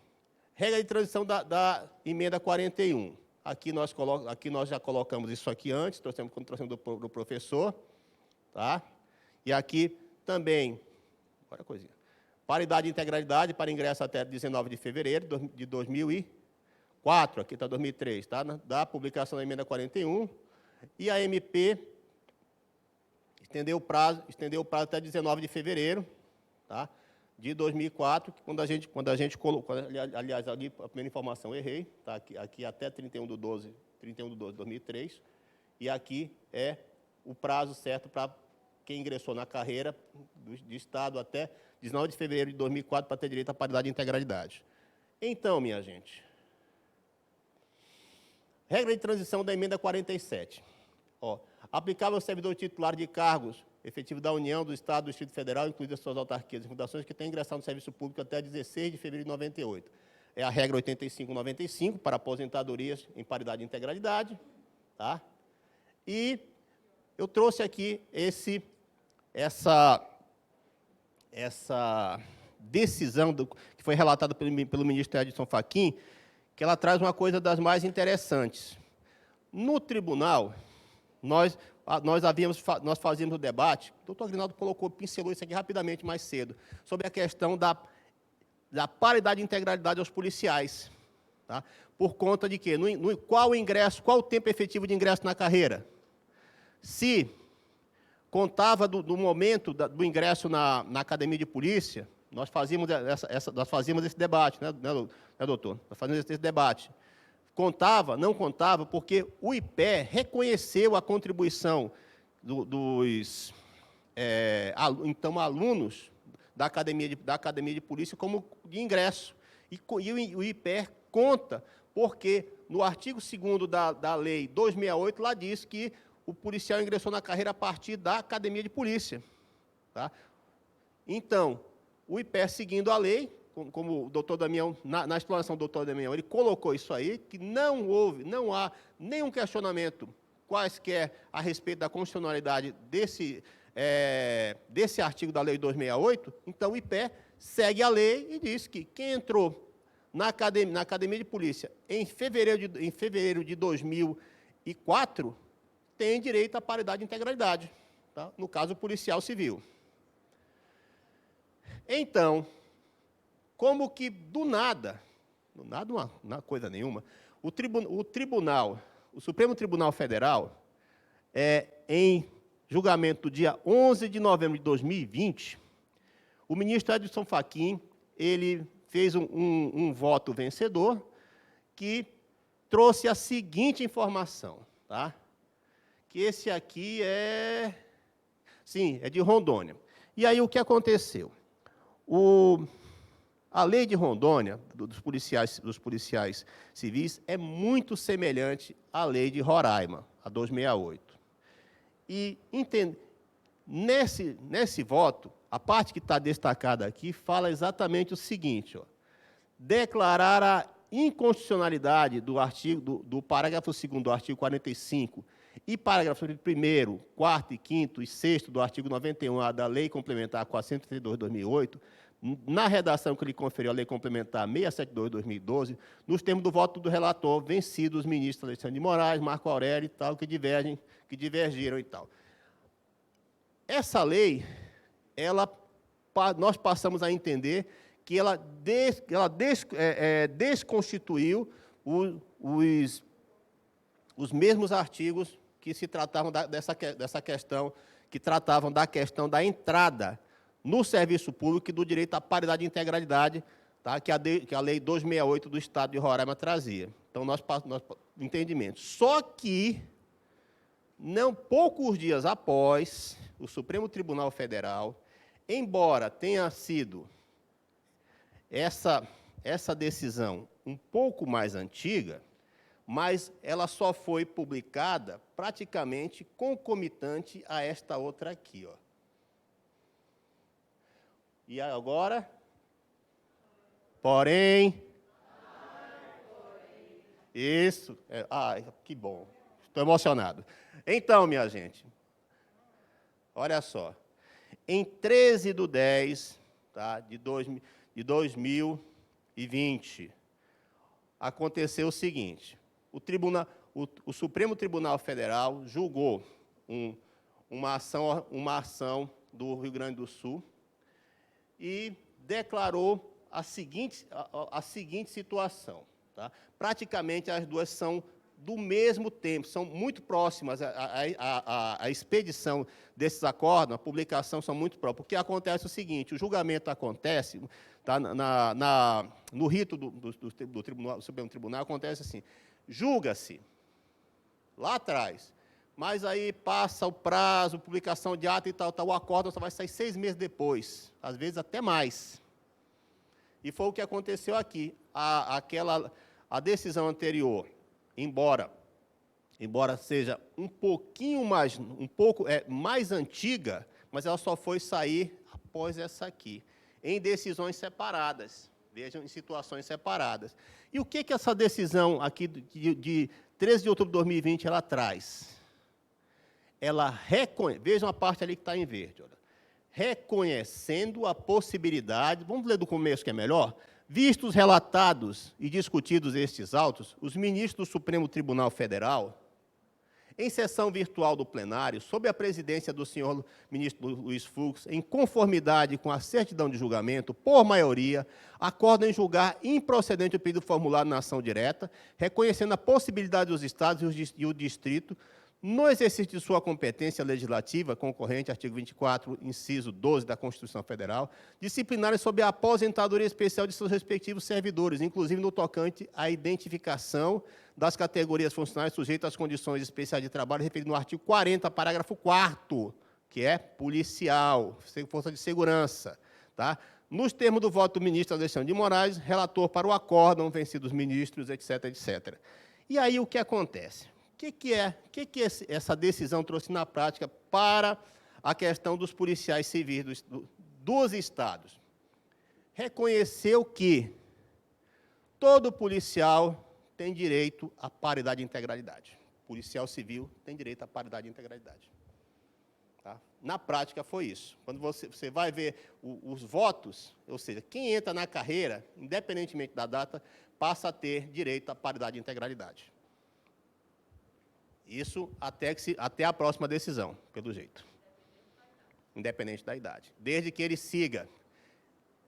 Regra de transição da emenda 41. Aqui nós já colocamos isso aqui antes, trouxemos do professor. Tá? E aqui também, olha a coisinha, paridade e integralidade para ingresso até 19 de fevereiro de 2004, aqui está 2003, tá? Da publicação da emenda 41. E a MP estendeu o prazo até 19 de fevereiro, tá? De 2004, quando a gente colocou, aliás, ali a primeira informação eu errei, tá? Aqui até 31 de 12 de 2003, e aqui é o prazo certo para quem ingressou na carreira de Estado até 19 de fevereiro de 2004 para ter direito à paridade e integralidade. Então, minha gente, regra de transição da emenda 47. Ó, aplicável ao servidor titular de cargos efetivo da União, do Estado, do Distrito Federal, incluindo as suas autarquias e fundações, que têm ingressado no serviço público até 16 de fevereiro de 98. É a regra 8595 para aposentadorias em paridade e integralidade. Tá? E eu trouxe aqui essa decisão que foi relatada pelo ministro Edson Fachin, que ela traz uma coisa das mais interessantes. No tribunal, nós fazíamos o debate, o doutor Agrinaldo pincelou isso aqui rapidamente mais cedo, sobre a questão da paridade e integralidade aos policiais. Tá? Por conta de quê? Qual o tempo efetivo de ingresso na carreira? Se contava do momento do ingresso na academia de polícia, nós fazíamos esse debate, né, doutor? Nós fazíamos esse debate. Contava, não contava, porque o IPE reconheceu a contribuição dos alunos da academia de polícia como de ingresso. E o IPE conta, porque no artigo 2º da lei 268, lá diz que o policial ingressou na carreira a partir da academia de polícia. Tá? Então, o IPE, seguindo a lei, como o doutor Damião, na explanação do doutor Damião, ele colocou isso aí, que não há nenhum questionamento quaisquer a respeito da constitucionalidade desse artigo da Lei 268, então o IPE segue a lei e diz que quem entrou na academia de polícia em fevereiro de 2004 tem direito à paridade de integralidade, tá? No caso policial civil. Então, como que do nada, uma coisa nenhuma, o Supremo Tribunal Federal, em julgamento do dia 11 de novembro de 2020, o ministro Edson Fachin, ele fez um voto vencedor que trouxe a seguinte informação, tá? Que esse aqui sim, é de Rondônia. E aí o que aconteceu? A lei de Rondônia, dos policiais civis, é muito semelhante à lei de Roraima, a 268. E nesse voto, a parte que está destacada aqui fala exatamente o seguinte, ó, declarar a inconstitucionalidade do parágrafo 2º do artigo 45 e parágrafo 1º, 4º e 5º e 6º do artigo 91A da Lei Complementar 432 de 2008, na redação que lhe conferiu a Lei Complementar 672 de 2012, nos termos do voto do relator, vencidos os ministros Alexandre de Moraes, Marco Aurélio e tal, que divergiram e tal. Essa lei, nós passamos a entender que ela desconstituiu os mesmos artigos que se tratavam dessa questão, que tratavam da questão da entrada no serviço público e do direito à paridade de integralidade, tá, que a Lei 268 do Estado de Roraima trazia. Então, entendimento. Só que, poucos dias após, o Supremo Tribunal Federal, embora tenha sido essa decisão um pouco mais antiga, mas ela só foi publicada praticamente concomitante a esta outra aqui, ó. E agora? Porém. Isso. Que bom. Estou emocionado. Então, minha gente, olha só. Em 13/10, tá, de 2020, aconteceu o seguinte. O Supremo Tribunal Federal julgou uma ação do Rio Grande do Sul e declarou a seguinte situação. Tá? Praticamente as duas são do mesmo tempo, são muito próximas, a expedição desses acordos, a publicação são muito próximas, porque acontece o seguinte, o julgamento acontece, tá, no rito do Supremo Tribunal, acontece assim, julga-se lá atrás, mas aí passa o prazo, publicação de ato e tal, o acordo só vai sair 6 meses depois, às vezes até mais. E foi o que aconteceu aqui. A decisão anterior, embora seja um pouco mais antiga, mas ela só foi sair após essa aqui, em decisões separadas. Vejam, em situações separadas. E o que essa decisão aqui de 13 de outubro de 2020 ela traz? Vejam a parte ali que está em verde. Olha. Reconhecendo a possibilidade, vamos ler do começo que é melhor, vistos, relatados e discutidos estes autos, os ministros do Supremo Tribunal Federal, em sessão virtual do plenário, sob a presidência do senhor ministro Luiz Fux, em conformidade com a certidão de julgamento, por maioria, acordam em julgar improcedente o pedido formulado na ação direta, reconhecendo a possibilidade dos estados e o distrito, no exercício de sua competência legislativa, concorrente, artigo 24, inciso 12 da Constituição Federal, disciplinarem sobre a aposentadoria especial de seus respectivos servidores, inclusive no tocante à identificação das categorias funcionais sujeitas às condições especiais de trabalho, referido no artigo 40, parágrafo 4º, que é policial, força de segurança. Tá? Nos termos do voto do ministro Alexandre de Moraes, relator para o acórdão, vencidos ministros, etc., etc. E aí o que acontece? O que essa decisão trouxe na prática para a questão dos policiais civis dos estados reconheceu que todo policial tem direito à paridade e integralidade. Policial civil tem direito à paridade e integralidade. Tá? Na prática, foi isso. Quando você vai ver os votos, ou seja, quem entra na carreira, independentemente da data, passa a ter direito à paridade e integralidade. Isso até a próxima decisão, pelo jeito. Independente da idade. Desde que ele siga,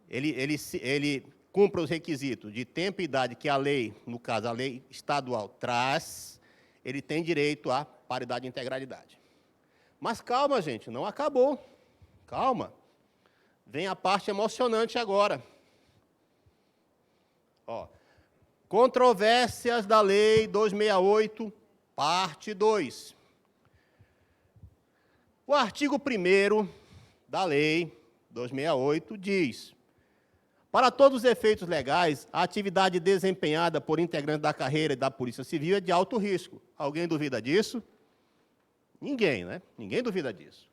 ele cumpra os requisitos de tempo e idade que a lei, no caso, a lei estadual, traz, ele tem direito à paridade e integralidade. Mas calma, gente, não acabou. Calma. Vem a parte emocionante agora. Ó, controvérsias da Lei 268, parte 2. O artigo 1º da Lei 268 diz: para todos os efeitos legais, a atividade desempenhada por integrantes da carreira e da Polícia Civil é de alto risco. Alguém duvida disso? Ninguém, né? Ninguém duvida disso.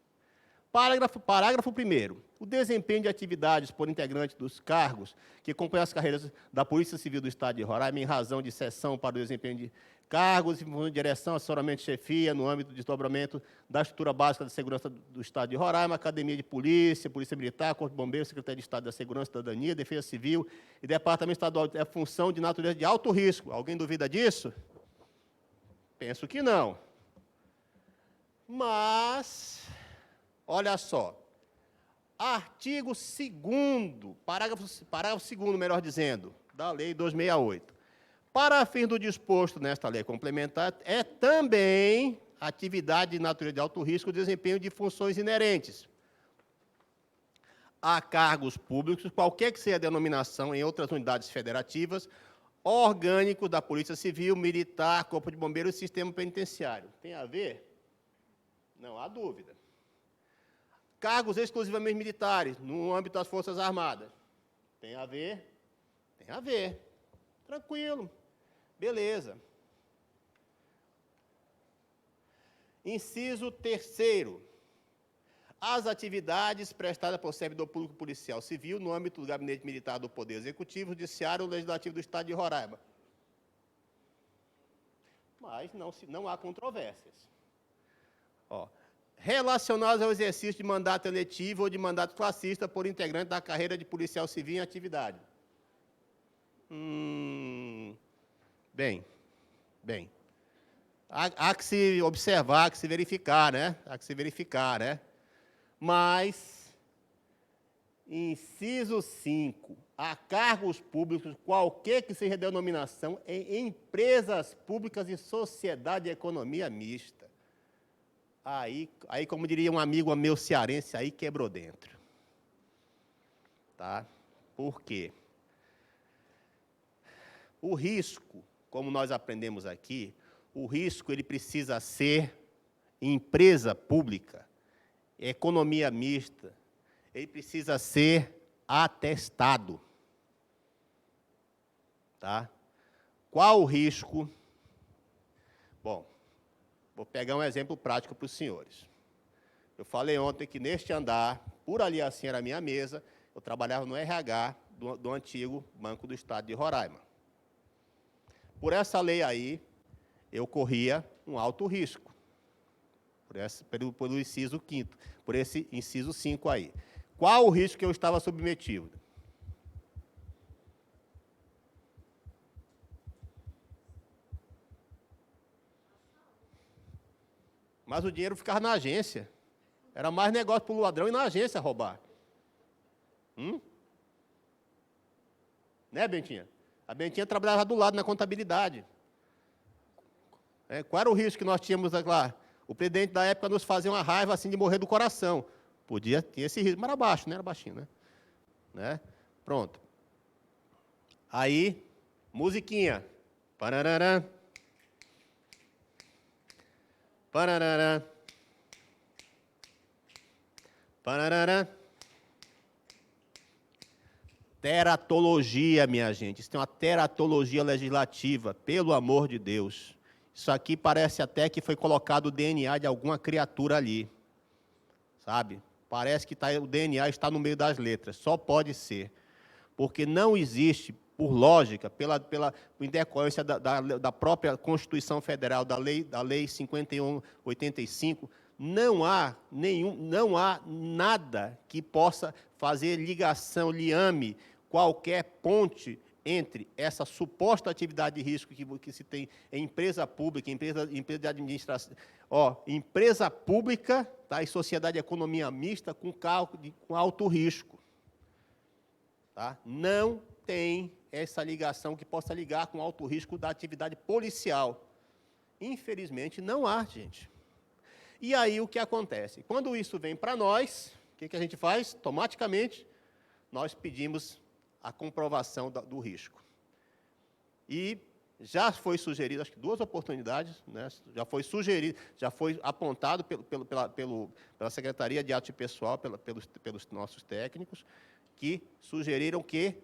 Parágrafo 1º. O desempenho de atividades por integrantes dos cargos que acompanham as carreiras da Polícia Civil do Estado de Roraima em razão de cessão para o desempenho de cargos de direção, assessoramento, chefia, no âmbito de desdobramento da estrutura básica de segurança do Estado de Roraima, Academia de Polícia, Polícia Militar, Corpo de Bombeiros, Secretaria de Estado da Segurança e Cidadania, Defesa Civil e Departamento Estadual, é função de natureza de alto risco. Alguém duvida disso? Penso que não. Mas, olha só, artigo 2º, parágrafo 2º, melhor dizendo, da Lei 268. Para fins do disposto nesta lei complementar, é também atividade de natureza de alto risco o desempenho de funções inerentes a cargos públicos, qualquer que seja a denominação em outras unidades federativas, orgânicos da Polícia Civil, Militar, Corpo de Bombeiros e Sistema Penitenciário. Tem a ver? Não há dúvida. Cargos exclusivamente militares, no âmbito das Forças Armadas. Tem a ver? Tem a ver. Tranquilo. Beleza. Inciso 3º. As atividades prestadas por servidor público policial civil no âmbito do Gabinete Militar do Poder Executivo, Judiciário ou Legislativo do Estado de Roraima. Mas não há controvérsias. Ó, relacionados ao exercício de mandato eletivo ou de mandato classista por integrante da carreira de policial civil em atividade. Bem. Há que se observar, há que se verificar, né? Há que se verificar, né? Mas, inciso 5, a cargos públicos, qualquer que seja a denominação, em empresas públicas e sociedade de economia mista. Aí, como diria um amigo meu cearense, aí quebrou dentro. Tá? Por quê? O risco, como nós aprendemos aqui, o risco ele precisa ser empresa pública, economia mista, ele precisa ser atestado. Tá? Qual o risco? Bom, vou pegar um exemplo prático para os senhores. Eu falei ontem que neste andar, por ali assim era a minha mesa, eu trabalhava no RH do antigo Banco do Estado de Roraima. Por essa lei aí, eu corria um alto risco. Pelo inciso 5º, por esse inciso 5 aí. Qual o risco que eu estava submetido? Mas o dinheiro ficava na agência. Era mais negócio para o ladrão ir na agência roubar. Né, Bentinha? A Bentinha trabalhava do lado na contabilidade. Qual era o risco que nós tínhamos lá? O presidente da época nos fazia uma raiva assim de morrer do coração. Podia ter esse risco, mas era baixo, né? Era baixinho, né? Pronto. Aí, musiquinha. Parararã. Parararã. Parararã. Teratologia, minha gente. Isso tem uma teratologia legislativa, pelo amor de Deus. Isso aqui parece até que foi colocado o DNA de alguma criatura ali. Sabe? Parece que o DNA está no meio das letras. Só pode ser. Porque não existe, por lógica, em decorrência da própria Constituição Federal, da Lei 5185, não há nada que possa fazer ligação, liame, qualquer ponte entre essa suposta atividade de risco que se tem em empresa pública, empresa de administração, empresa pública, tá, e sociedade de economia mista com alto risco. Tá? Não tem essa ligação que possa ligar com alto risco da atividade policial. Infelizmente, não há, gente. E aí, o que acontece? Quando isso vem para nós, o que a gente faz? Automaticamente, nós pedimos a comprovação do risco. E já foi sugerido, acho que 2 oportunidades, né? Já foi sugerido, já foi apontado pela Secretaria de Arte Pessoal, pelos nossos técnicos, que sugeriram que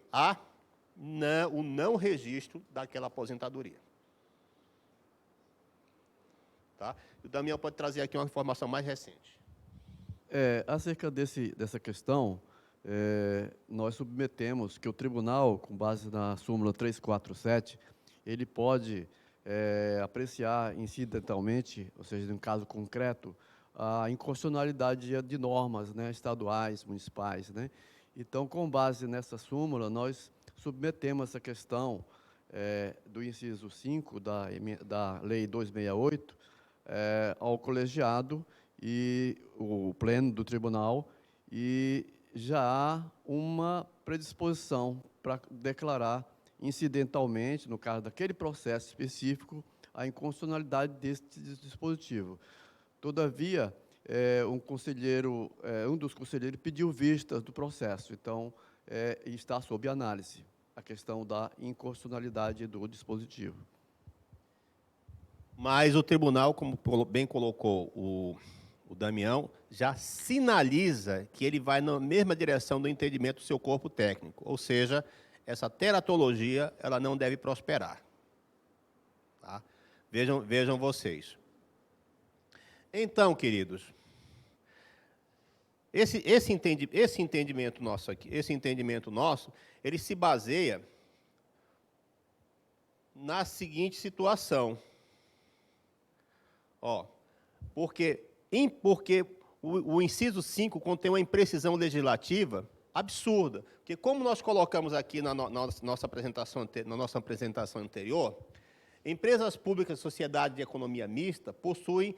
o não registro daquela aposentadoria. Tá? O Damião pode trazer aqui uma informação mais recente. Acerca dessa questão, nós submetemos que o tribunal, com base na súmula 347, ele pode apreciar incidentalmente, ou seja, em caso concreto, a inconstitucionalidade de normas, né, estaduais, municipais, né? Então, com base nessa súmula, nós submetemos essa questão do inciso 5 da Lei 268 ao colegiado e o pleno do tribunal, e já há uma predisposição para declarar incidentalmente, no caso daquele processo específico, a inconstitucionalidade desse dispositivo. Todavia, um dos conselheiros pediu vistas do processo, então está sob análise a questão da inconstitucionalidade do dispositivo. Mas o tribunal, como bem colocou o Damião, já sinaliza que ele vai na mesma direção do entendimento do seu corpo técnico, ou seja, essa teratologia ela não deve prosperar. Tá? Vejam vocês. Então, queridos, esse entendimento nosso aqui, ele se baseia na seguinte situação. Porque o inciso 5 contém uma imprecisão legislativa absurda. Porque, como nós colocamos aqui na nossa apresentação anterior, empresas públicas e sociedade de economia mista possuem...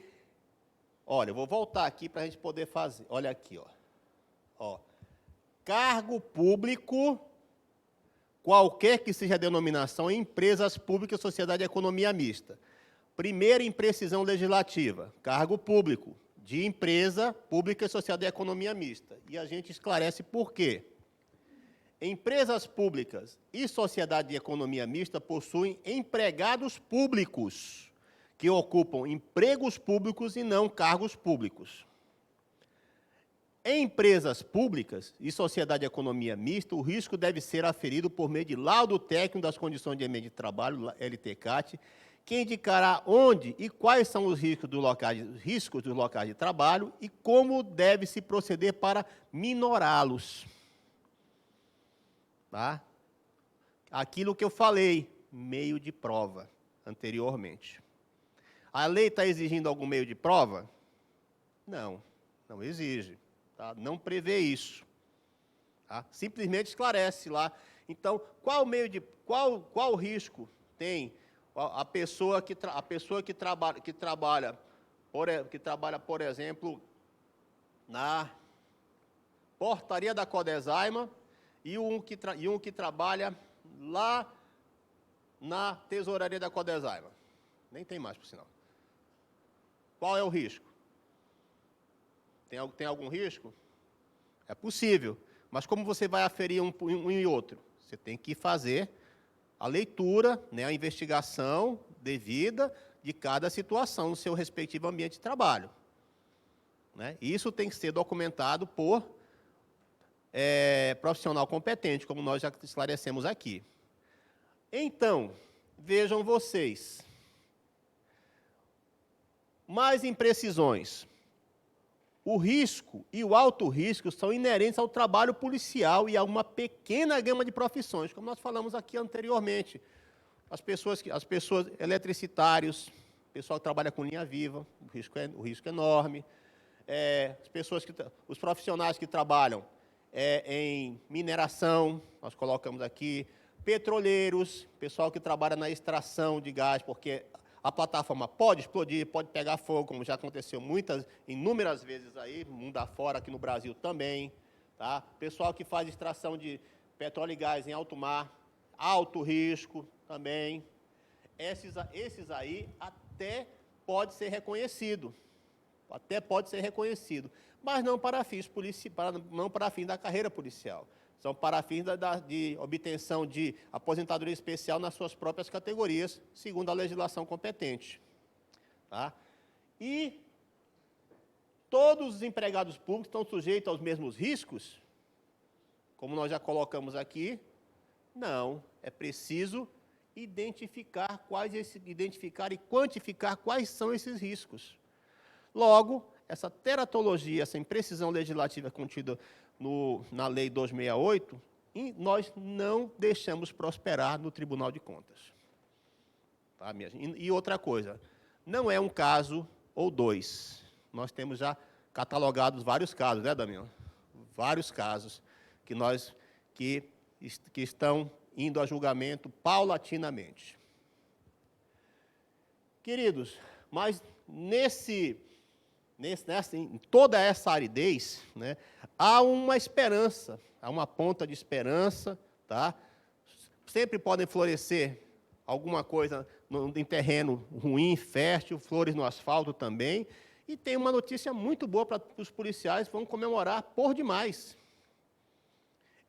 Olha, eu vou voltar aqui para a gente poder fazer. Olha aqui, cargo público, qualquer que seja a denominação, em empresas públicas e sociedade de economia mista. Primeira imprecisão legislativa, cargo público, de empresa pública e sociedade de economia mista. E a gente esclarece por quê. Empresas públicas e sociedade de economia mista possuem empregados públicos, que ocupam empregos públicos e não cargos públicos. Em empresas públicas e sociedade de economia mista, o risco deve ser aferido por meio de laudo técnico das condições de ambiente de trabalho, LTCAT, que indicará onde e quais são os riscos dos locais de trabalho e como deve se proceder para minorá-los. Tá? Aquilo que eu falei, meio de prova, anteriormente. A lei está exigindo algum meio de prova? Não, não exige. Tá? Não prevê isso. Tá? Simplesmente esclarece lá. Então, qual risco tem a pessoa que trabalha, por exemplo, na portaria da Codesaima e um que trabalha lá na tesouraria da Codesaima? Nem tem mais, por sinal. Qual é o risco? Tem algum risco? É possível, mas como você vai aferir um e outro? Você tem que fazer a leitura, né, a investigação devida de cada situação no seu respectivo ambiente de trabalho. Né? Isso tem que ser documentado por profissional competente, como nós já esclarecemos aqui. Então, vejam vocês. Mais imprecisões. o risco e o alto risco são inerentes ao trabalho policial e a uma pequena gama de profissões, como nós falamos aqui anteriormente. As pessoas eletricitários, pessoal que trabalha com linha viva, o risco é enorme. Os profissionais que trabalham em mineração, nós colocamos aqui, petroleiros, pessoal que trabalha na extração de gás, porque a plataforma pode explodir, pode pegar fogo, como já aconteceu inúmeras vezes aí, mundo afora, aqui no Brasil também. Tá? Pessoal que faz extração de petróleo e gás em alto mar, alto risco também. Esses aí até pode ser reconhecido. Mas não para fins da carreira policial. São para fins de obtenção de aposentadoria especial nas suas próprias categorias, segundo a legislação competente. Tá? E todos os empregados públicos estão sujeitos aos mesmos riscos? Como nós já colocamos aqui, não. É preciso identificar e quantificar quais são esses riscos. Logo, essa teratologia, essa imprecisão legislativa contida na Lei 268, nós não deixamos prosperar no Tribunal de Contas. Tá, minha gente? E outra coisa, não é um caso ou dois. Nós temos já catalogados vários casos, né, Damião? Vários casos que estão indo a julgamento paulatinamente. Queridos, mas em toda essa aridez, né, há uma esperança, há uma ponta de esperança, tá? Sempre podem florescer alguma coisa em terreno ruim, fértil, flores no asfalto também, e tem uma notícia muito boa para os policiais, vão comemorar por demais.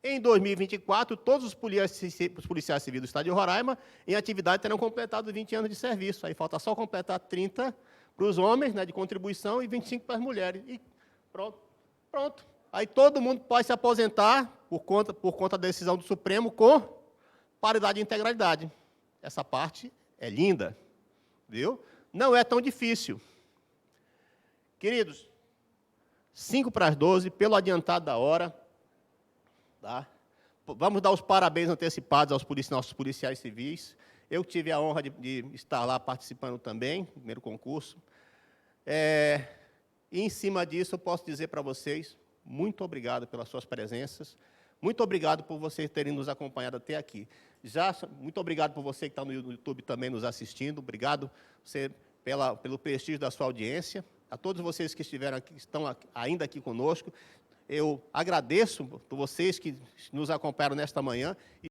Em 2024, todos os policiais civis do Estado de Roraima, em atividade, terão completado 20 anos de serviço. Aí falta só completar 30 para os homens, né, de contribuição, e 25 para as mulheres. E pronto. Aí todo mundo pode se aposentar, por conta da decisão do Supremo, com paridade e integralidade. Essa parte é linda, viu? Não é tão difícil. Queridos, 11:55, pelo adiantado da hora, tá? Vamos dar os parabéns antecipados aos nossos policiais civis. Eu tive a honra de estar lá participando também, no primeiro concurso. E, em cima disso, eu posso dizer para vocês, muito obrigado pelas suas presenças, muito obrigado por vocês terem nos acompanhado até aqui. Muito obrigado por você que está no YouTube também nos assistindo, obrigado pelo prestígio da sua audiência. A todos vocês que estão ainda aqui conosco, eu agradeço por vocês que nos acompanharam nesta manhã.